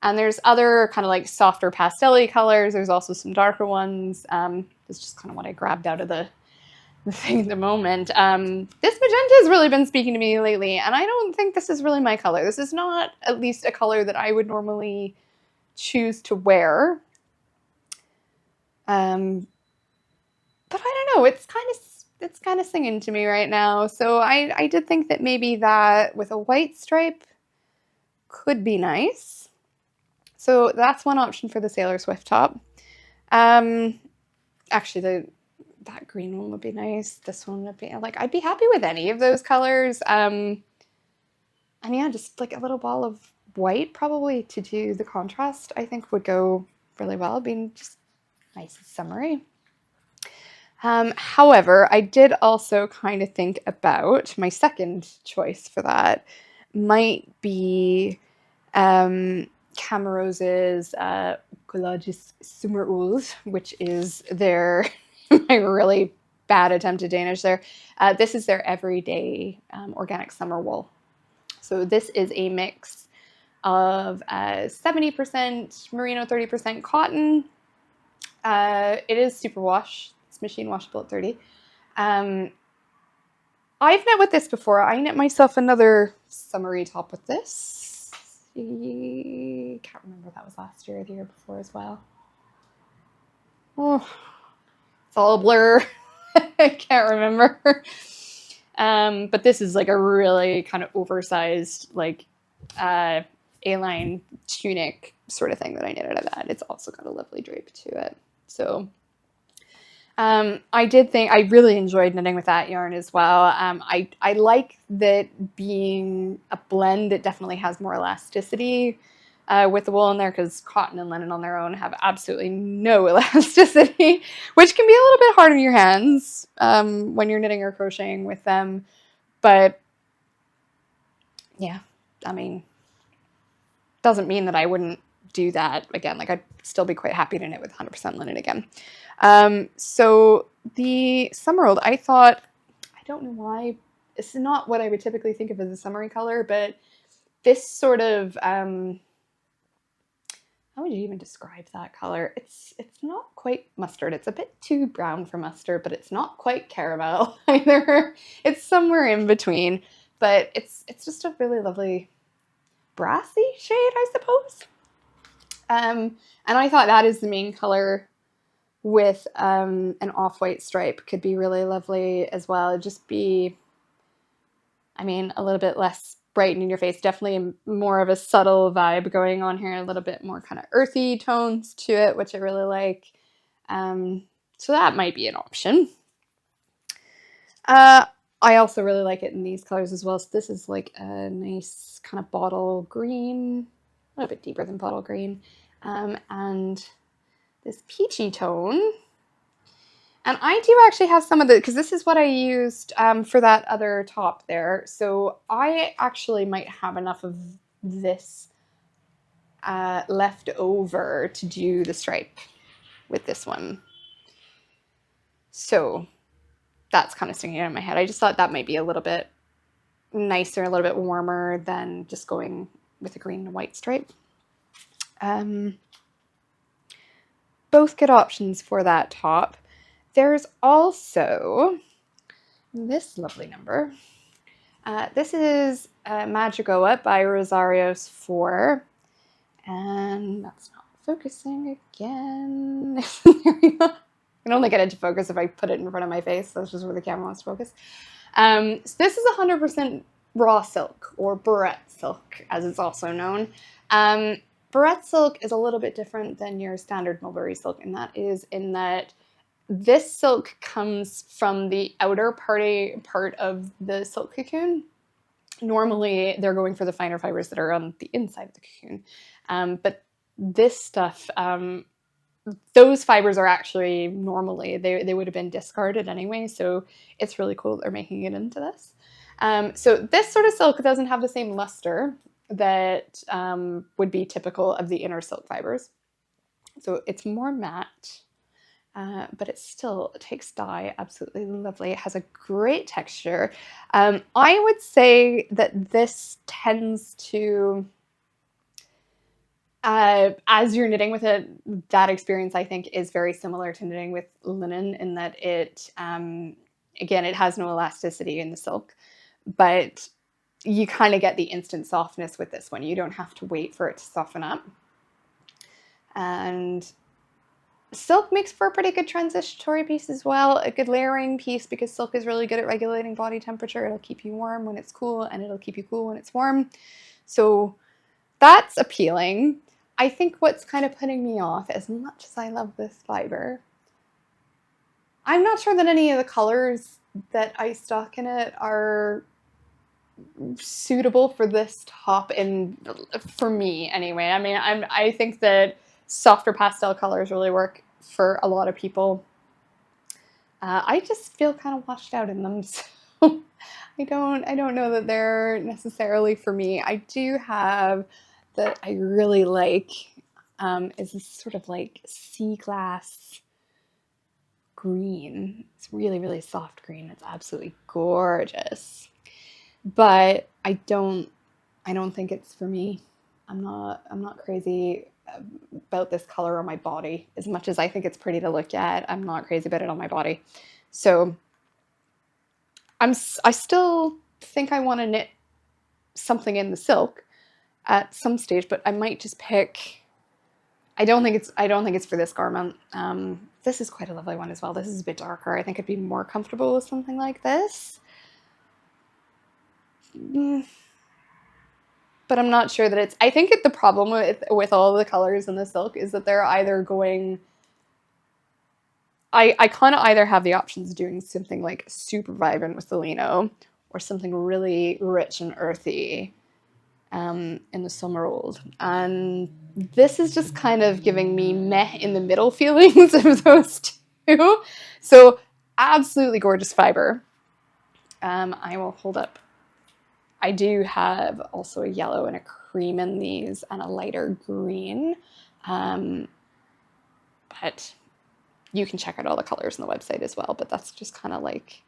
And there's other kind of like softer pastel-y colors. There's also some darker ones. It's just kind of what I grabbed out of the thing at the moment. This magenta has really been speaking to me lately, and I don't think this is really my color. This is not at least a color that I would normally choose to wear. But I don't know, it's kind of singing to me right now. So I did think that maybe that with a white stripe could be nice. So that's one option for the Sailor Swift top. Actually, that green one would be nice. This one would be, like, I'd be happy with any of those colors. And yeah, just like a little ball of white probably to do the contrast, I think would go really well, being just nice and summery. However, I did also kind of think about my second choice for that might be Camarose's Collages Summeruls, which is their my really bad attempt at Danish there. This is their everyday organic summer wool. So this is a mix of 70% merino, 30% cotton. It is superwash. It's machine washable at 30. I've knit with this before. I knit myself another summery top with this. Can't remember if that was last year or the year before as well. Oh, it's all a blur. I can't remember. But this is like a really kind of oversized, like A-line tunic sort of thing that I knit out of that. It's also got a lovely drape to it. So I did think I really enjoyed knitting with that yarn as well. I like that being a blend, it definitely has more elasticity with the wool in there, because cotton and linen on their own have absolutely no elasticity, which can be a little bit hard on your hands when you're knitting or crocheting with them. But yeah, I mean, doesn't mean that I wouldn't do that again. Like, I'd still be quite happy to knit with 100% linen again. So the Summerald, I thought, I don't know why, it's not what I would typically think of as a summery color, but this sort of, how would you even describe that color? It's not quite mustard. It's a bit too brown for mustard, but it's not quite caramel either. It's somewhere in between, but it's just a really lovely brassy shade, I suppose. And I thought that is the main color with an off-white stripe could be really lovely as well. It'd just be, I mean, a little bit less bright in your face, definitely more of a subtle vibe going on here, a little bit more kind of earthy tones to it, which I really like. So that might be an option. I also really like it in these colors as well. So this is like a nice kind of bottle green, a little bit deeper than bottle green. And this peachy tone, And I do actually have some of the, because this is what I used for that other top there. So I actually might have enough of this left over to do the stripe with this one. So that's kind of sticking out in my head. I just thought that might be a little bit nicer, a little bit warmer than just going with a green and white stripe. Both good options for that top. There's also this lovely number. This is Madrigoa by Rosario's 4. And that's not focusing again. There we go. I can only get into focus if I put it in front of my face. That's just where the camera wants to focus. So this is 100% raw silk, or barrette silk, as it's also known. Barrette silk is a little bit different than your standard mulberry silk, and that is in that this silk comes from the outer part of the silk cocoon. Normally, they're going for the finer fibers that are on the inside of the cocoon. But this stuff, those fibers are actually normally, they would have been discarded anyway, so it's really cool that they're making it into this. So this sort of silk doesn't have the same luster that would be typical of the inner silk fibers. So it's more matte, but it still takes dye absolutely lovely. It has a great texture. I would say that this tends to, as you're knitting with it, that experience I think is very similar to knitting with linen in that it, again, it has no elasticity in the silk, but you kind of get the instant softness with this one. You don't have to wait for it to soften up. And silk makes for a pretty good transitory piece as well, a good layering piece, because silk is really good at regulating body temperature. It'll keep you warm when it's cool, and it'll keep you cool when it's warm. So that's appealing. I think what's kind of putting me off, as much as I love this fiber, I'm not sure that any of the colors that I stock in it are suitable for this top, and for me anyway. I mean, I think that softer pastel colors really work for a lot of people. I just feel kind of washed out in them, so I don't know that they're necessarily for me. I do have that I really like, is this sort of like sea glass green. It's really, really soft green. It's absolutely gorgeous. But I don't think it's for me. I'm not crazy about this color on my body. As much as I think it's pretty to look at, I'm not crazy about it on my body. So I still think I want to knit something in the silk at some stage, but I might just pick, I don't think it's for this garment. This is quite a lovely one as well. This is a bit darker. I think I'd be more comfortable with something like this. But I'm not sure that it's, I think the problem with all the colors in the silk is that they're either going, I kind of either have the options of doing something like super vibrant with the lino, or something really rich and earthy in the summer old. And this is just kind of giving me meh in the middle feelings of those two. So absolutely gorgeous fiber. I will hold up. I do have also a yellow and a cream in these, and a lighter green. But you can check out all the colors on the website as well. But that's just kind of like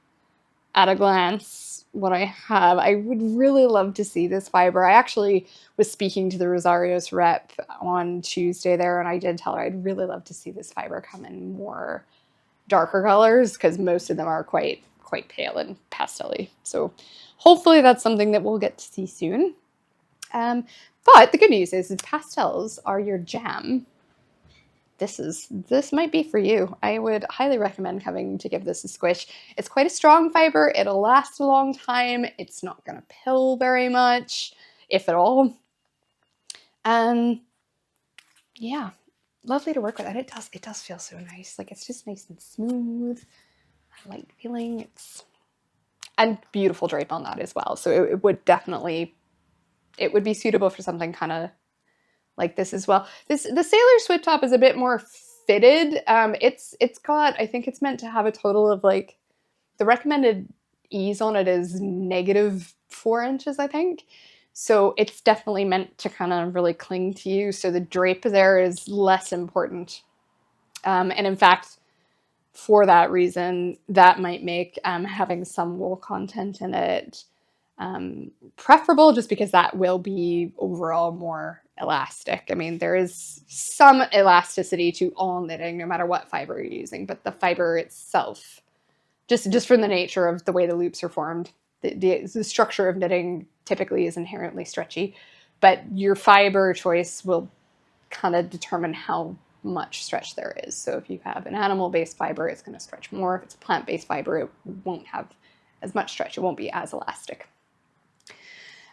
at a glance what I have. I would really love to see this fiber. I actually was speaking to the Rosario's rep on Tuesday there, and I did tell her I'd really love to see this fiber come in more darker colors, because most of them are quite pale and pastel-y. So hopefully that's something that we'll get to see soon. But the good news is pastels are your jam. This might be for you. I would highly recommend coming to give this a squish. It's quite a strong fiber. It'll last a long time. It's not going to pill very much, if at all. Yeah, lovely to work with. And it does feel so nice. Like, it's just nice and smooth. I like feeling and beautiful drape on that as well. So it would definitely, it would be suitable for something kind of like this as well. The Sailor Sweat top is a bit more fitted. It's got, I think it's meant to have a total of like, the recommended ease on it is -4 inches, I think. So it's definitely meant to kind of really cling to you. So the drape there is less important. And in fact, for that reason, that might make having some wool content in it preferable, just because that will be overall more elastic. I mean, there is some elasticity to all knitting, no matter what fiber you're using, but the fiber itself, just from the nature of the way the loops are formed, the structure of knitting typically is inherently stretchy, but your fiber choice will kind of determine how much stretch there is. So if you have an animal-based fiber, it's going to stretch more. If it's a plant-based fiber, it won't have as much stretch. It won't be as elastic.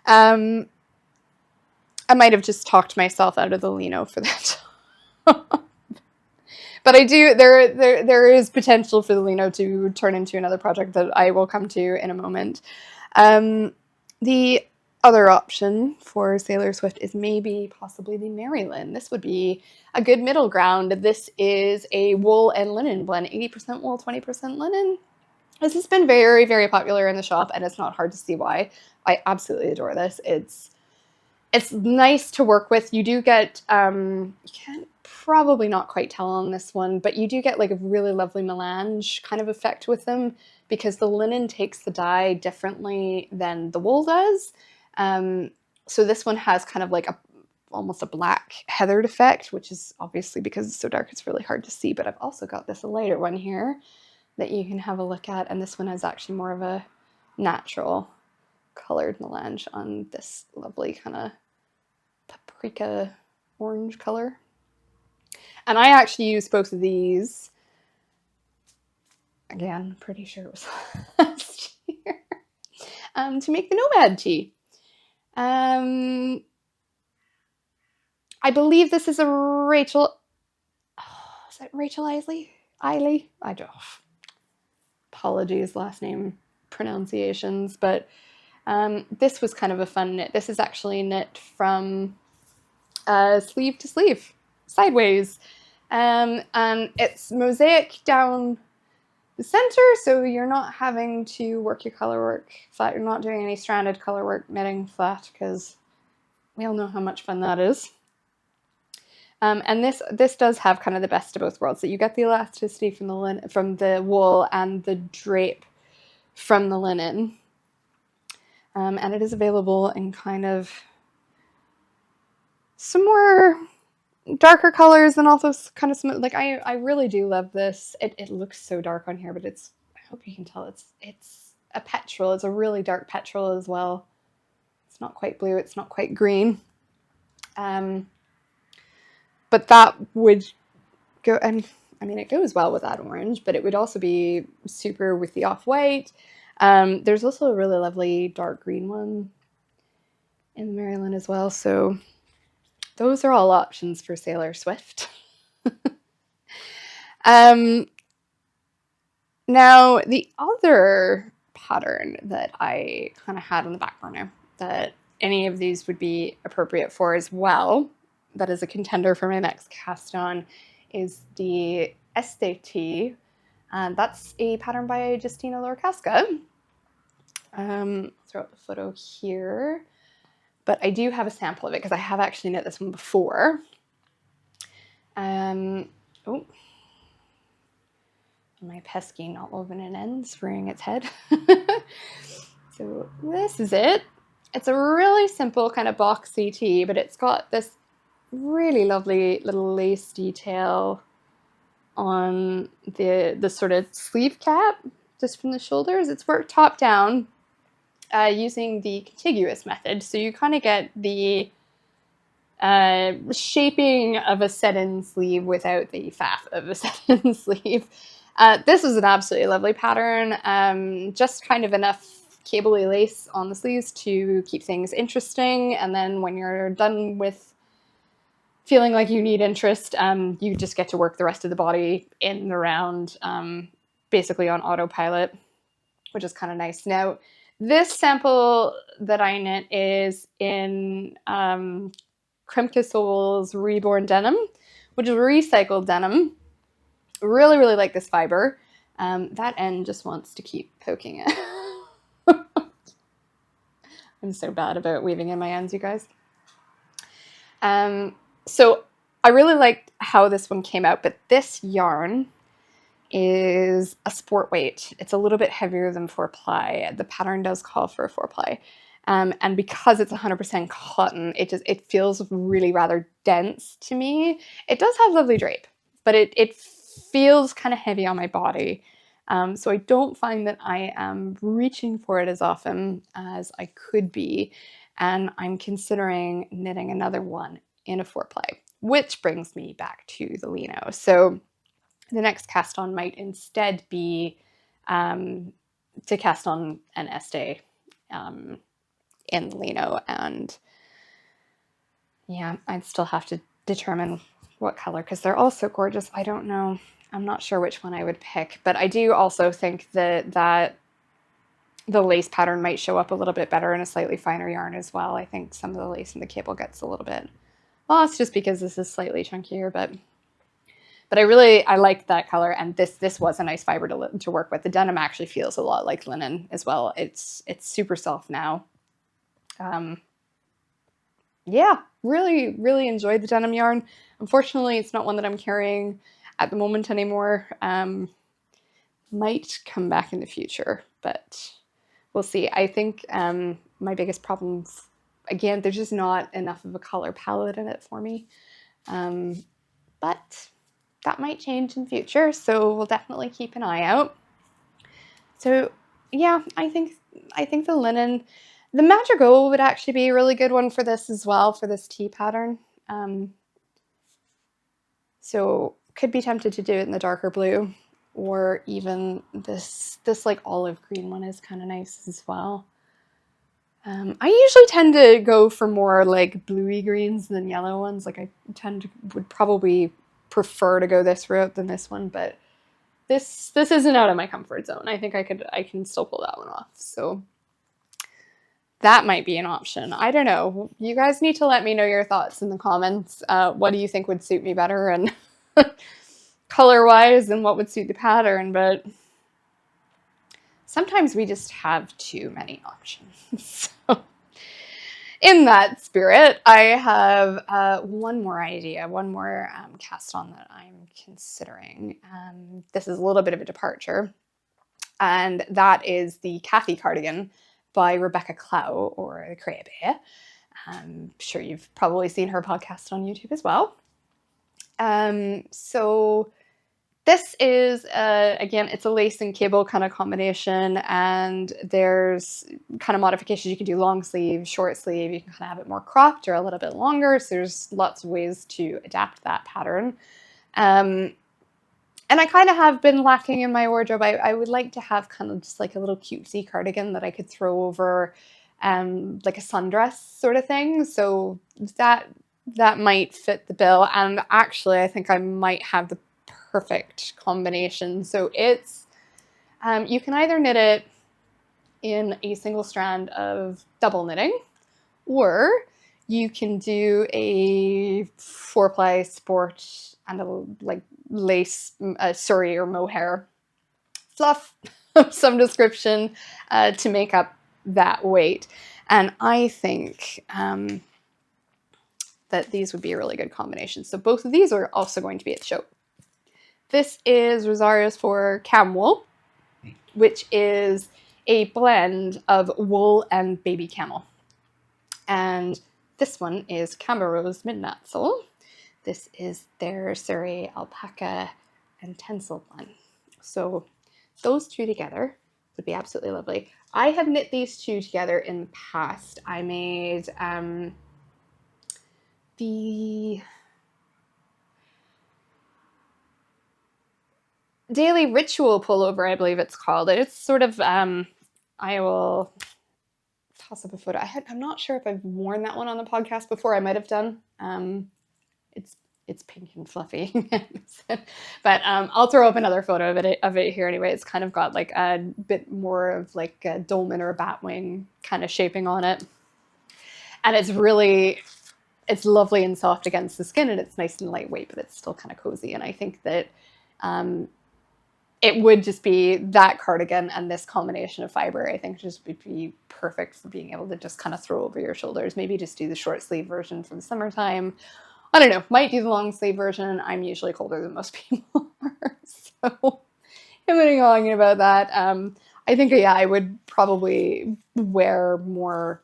I might have just talked myself out of the lino for that. But I do, there is potential for the lino to turn into another project that I will come to in a moment. The other option for Sailor Swift is maybe possibly the Maryland. This would be a good middle ground. This is a wool and linen blend, 80% wool, 20% linen. This has been very, very popular in the shop, and it's not hard to see why. I absolutely adore this. It's nice to work with. You do get, you can't probably not quite tell on this one, but you do get like a really lovely melange kind of effect with them, because the linen takes the dye differently than the wool does. So this one has kind of like almost a black heathered effect, which is obviously, because it's so dark, it's really hard to see. But I've also got this lighter one here that you can have a look at, and this one is actually more of a natural colored melange on this lovely kind of paprika orange color. And I actually used both of these, again, pretty sure it was last year, to make the Nomad tee. I believe this is a Rachel, is that Rachel Isley? I don't, apologies, last name pronunciations, but this was kind of a fun knit. This is actually knit from sleeve to sleeve, sideways. And it's mosaic down the center, so you're not having to work your color work flat. You're not doing any stranded color work knitting flat, because we all know how much fun that is. And this does have kind of the best of both worlds. So you get the elasticity from the wool, and the drape from the linen. And it is available in kind of some more darker colors, and also kind of some, like, I really do love this. It looks so dark on here, but it's, I hope you can tell, it's a petrol. It's a really dark petrol as well. It's not quite blue, it's not quite green. But that would go, and I mean, it goes well with that orange, but it would also be super with the off-white. There's also a really lovely dark green one in the Maryland as well. So those are all options for Sailor Swift. Now, the other pattern that I kind of had on the back burner that any of these would be appropriate for as well, that is a contender for my next cast on, is the Este Tee. That's a pattern by Justina Lorcaska. Throw up the photo here. But I do have a sample of it, because I have actually knit this one before. Oh, my pesky not woven in ends rearing its head. So this is it. It's a really simple kind of boxy tee, but it's got this really lovely little lace detail on the sort of sleeve cap, just from the shoulders. It's worked top down using the contiguous method. So you kind of get the shaping of a set-in sleeve without the faff of a set-in sleeve. This was an absolutely lovely pattern. Just kind of enough cable-y lace on the sleeves to keep things interesting. And then when you're done with feeling like you need interest, you just get to work the rest of the body in and around, basically on autopilot, which is kind of nice. Now, this sample that I knit is in Kremke Soul's Reborn Denim, which is recycled denim. Really, really like this fiber. That end just wants to keep poking it. I'm so bad about weaving in my ends, you guys. So I really liked how this one came out, but this yarn is a sport weight. It's a little bit heavier than 4-ply. The pattern does call for a 4-ply. And because it's 100% cotton, it feels really rather dense to me. It does have lovely drape, but it feels kind of heavy on my body. So I don't find that I am reaching for it as often as I could be. And I'm considering knitting another one in a 4-ply, which brings me back to the lino. So the next cast on might instead be to cast on an Este in the lino. And yeah, I'd still have to determine what color, because they're all so gorgeous. I don't know. I'm not sure which one I would pick, but I do also think that the lace pattern might show up a little bit better in a slightly finer yarn as well. I think some of the lace in the cable gets a little bit lost just because this is slightly chunkier, but I like that color, and this was a nice fiber to work with. The denim actually feels a lot like linen as well. It's super soft now. Yeah, really, really enjoyed the denim yarn. Unfortunately, it's not one that I'm carrying at the moment anymore. Might come back in the future, but we'll see. I think my biggest problem, again, there's just not enough of a color palette in it for me. But that might change in future, so we'll definitely keep an eye out. So yeah, I think the linen, the Madrigal would actually be a really good one for this as well, for this tee pattern. So could be tempted to do it in the darker blue, or even this like olive green one is kind of nice as well. I usually tend to go for more like bluey greens than yellow ones. Like I would probably prefer to go this route than this one, but this isn't out of my comfort zone. I think I can still pull that one off. So that might be an option. I don't know. You guys need to let me know your thoughts in the comments. What do you think would suit me better, and color-wise, and what would suit the pattern? But sometimes we just have too many options. So in that spirit, I have one more idea, one more cast on that I'm considering. This is a little bit of a departure, and that is the Kathy cardigan by Rebecca Clow, or the Crea Bear. I'm sure you've probably seen her podcast on YouTube as well. So this is, again, it's a lace and cable kind of combination, and there's kind of modifications. You can do long sleeve, short sleeve, you can kind of have it more cropped or a little bit longer, so there's lots of ways to adapt that pattern. And I kind of have been lacking in my wardrobe. I would like to have kind of just like a little cutesy cardigan that I could throw over like a sundress sort of thing. So that might fit the bill. And actually, I think I might have the perfect combination. So it's, you can either knit it in a single strand of double knitting, or you can do a 4-ply sport and a like lace, suri or mohair fluff of some description to make up that weight. And I think that these would be a really good combination. So both of these are also going to be at the show. This is Rosaria's for Cam Wool, which is a blend of wool and baby camel. And this one is Camarose Midnatsel. This is their Surrey alpaca and tencel one. So those two together would be absolutely lovely. I have knit these two together in the past. I made the Daily Ritual pullover, I believe it's called. It's sort of, I will toss up a photo. I'm not sure if I've worn that one on the podcast before. I might have done. It's pink and fluffy, but I'll throw up another photo of it here anyway. It's kind of got like a bit more of like a dolman or a batwing kind of shaping on it, and it's lovely and soft against the skin, and it's nice and lightweight, but it's still kind of cozy. And I think that it would just be that cardigan and this combination of fibre, I think just would be perfect for being able to just kind of throw over your shoulders. Maybe just do the short sleeve version for the summertime. I don't know, might do the long sleeve version. I'm usually colder than most people are, so I'm thinking about that. I think, yeah, I would probably wear more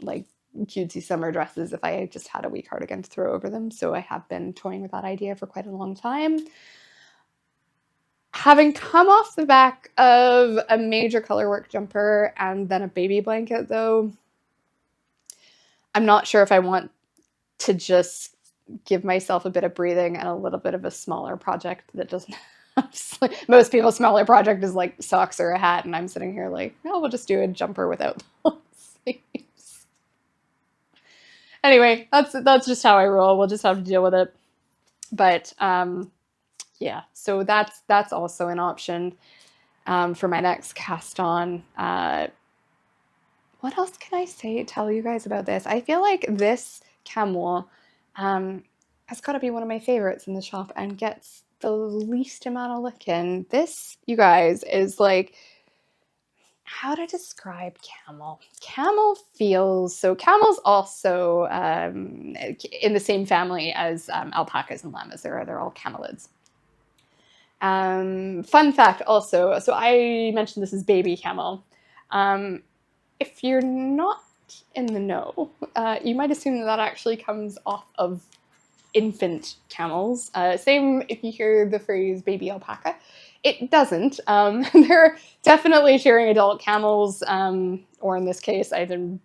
like cutesy summer dresses if I just had a wee cardigan to throw over them. So I have been toying with that idea for quite a long time. Having come off the back of a major colorwork jumper and then a baby blanket, though, I'm not sure if I want to just give myself a bit of breathing and a little bit of a smaller project that doesn't have, most people's smaller project is like socks or a hat, and I'm sitting here like, no, we'll just do a jumper without sleeves. Anyway, that's just how I roll. We'll just have to deal with it. But yeah, so that's also an option for my next cast on. What else can I tell you guys about this? I feel like this camel has got to be one of my favorites in the shop and gets the least amount of licking. This, you guys, is like, how to describe camel? Camel feels, so camels also in the same family as alpacas and llamas. They're all camelids. Fun fact also, so I mentioned this is baby camel. If you're not in the know, you might assume that actually comes off of infant camels. Same if you hear the phrase baby alpaca. It doesn't. They're definitely shearing adult camels, or in this case, I don't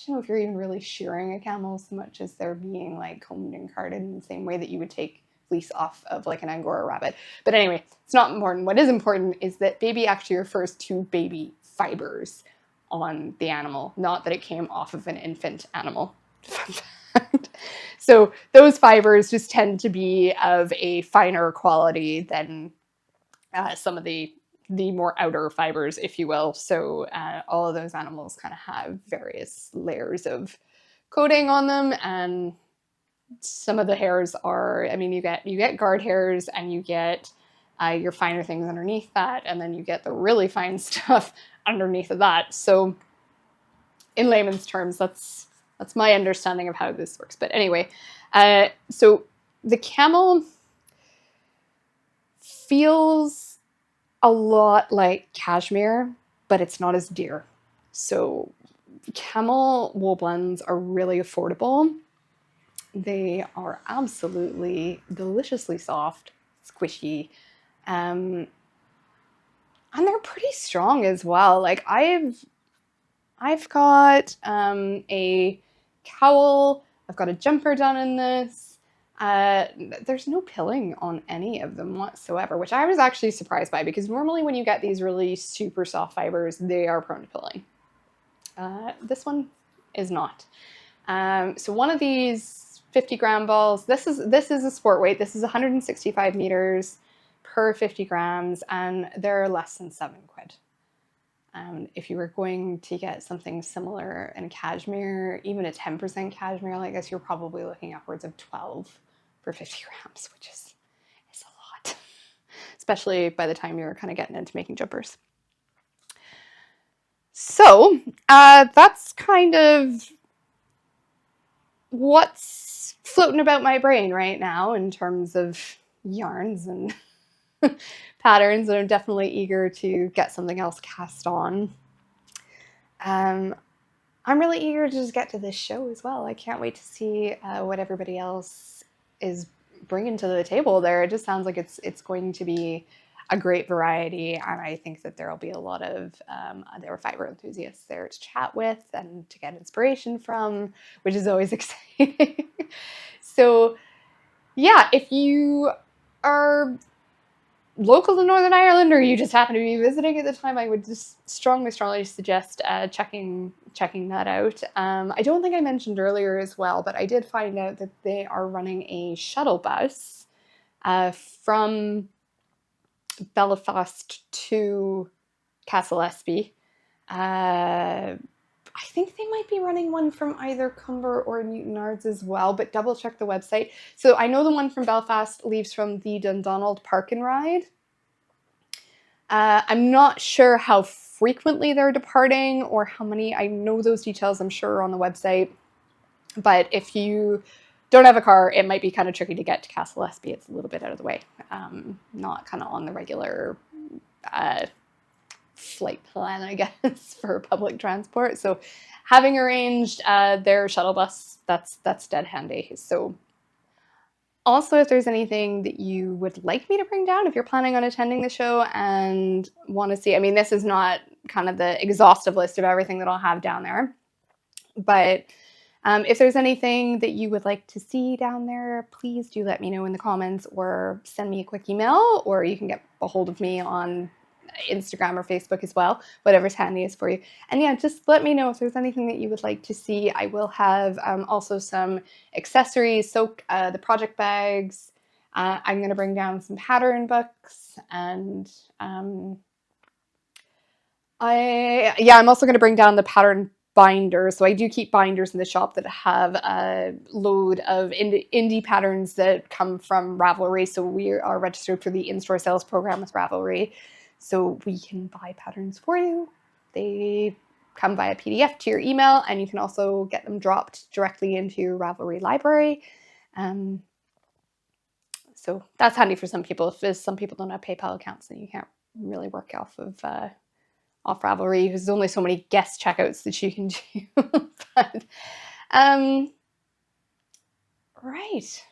know if you're even really shearing a camel so much as they're being like combed and carded in the same way that you would take fleece off of like an Angora rabbit. But anyway, it's not important. What is important is that baby actually refers to baby fibers on the animal, not that it came off of an infant animal. So those fibers just tend to be of a finer quality than some of the more outer fibers, if you will. So all of those animals kind of have various layers of coating on them, and some of the hairs are, I mean, you get guard hairs and you get your finer things underneath that, and then you get the really fine stuff underneath of that. So in layman's terms, that's my understanding of how this works. But anyway, so the camel feels a lot like cashmere, but it's not as dear. So camel wool blends are really affordable. They are absolutely deliciously soft, squishy, and they're pretty strong as well. Like I've got a cowl, I've got a jumper done in this. There's no pilling on any of them whatsoever, which I was actually surprised by, because normally when you get these really super soft fibers, they are prone to pilling. This one is not. So one of these 50-gram balls, this is a sport weight. This is 165 meters per 50 grams, and they're less than £7. If you were going to get something similar in cashmere, even a 10% cashmere like this, you're probably looking upwards of 12 for 50 grams, which is a lot, especially by the time you're kind of getting into making jumpers. So that's kind of what's floating about my brain right now in terms of yarns and patterns, and I'm definitely eager to get something else cast on. I'm really eager to just get to this show as well. I can't wait to see what everybody else is bringing to the table there. It just sounds like it's going to be a great variety, and I think that there'll be a lot of there are fiber enthusiasts there to chat with and to get inspiration from, which is always exciting. So yeah, if you are local to Northern Ireland, or you just happen to be visiting at the time, I would just strongly suggest checking that out. I don't think I mentioned earlier as well, but I did find out that they are running a shuttle bus from Belfast to Castle Espie I think they might be running one from either Cumber or Newtownards as well, but double check the website. So I know the one from Belfast leaves from the Dundonald Park and Ride. I'm not sure how frequently they're departing or how many. I know those details, I'm sure, on the website. But if you don't have a car, it might be kind of tricky to get to Castle Espie. It's a little bit out of the way, not kind of on the regular flight plan, I guess, for public transport. So having arranged their shuttle bus, that's dead handy. So also, if there's anything that you would like me to bring down, if you're planning on attending the show and want to see, I mean, this is not kind of the exhaustive list of everything that I'll have down there, but if there's anything that you would like to see down there, please do let me know in the comments or send me a quick email, or you can get a hold of me on Instagram or Facebook as well, whatever's handiest for you. And yeah, just let me know if there's anything that you would like to see. I will have also some accessories, so the project bags. I'm going to bring down some pattern books, and I'm also going to bring down the pattern binders. So I do keep binders in the shop that have a load of indie patterns that come from Ravelry. So we are registered for the in-store sales program with Ravelry. So we can buy patterns for you. They come via PDF to your email, and you can also get them dropped directly into your Ravelry library. So that's handy for some people. If some people don't have PayPal accounts, then you can't really work off Ravelry. There's only so many guest checkouts that you can do. But, right.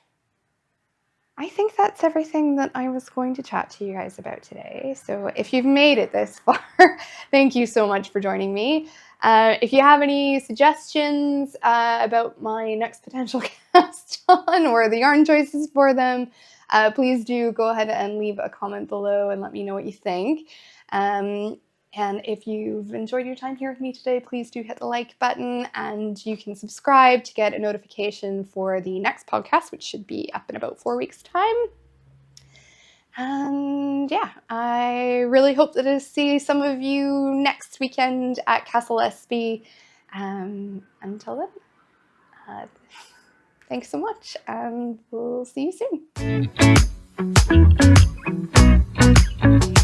I think that's everything that I was going to chat to you guys about today. So if you've made it this far, thank you so much for joining me. If you have any suggestions about my next potential cast on or the yarn choices for them, please do go ahead and leave a comment below and let me know what you think. And if you've enjoyed your time here with me today, please do hit the like button, and you can subscribe to get a notification for the next podcast, which should be up in about 4 weeks' time. And yeah, I really hope to see some of you next weekend at Castle Espie. Until then, thanks so much, and we'll see you soon.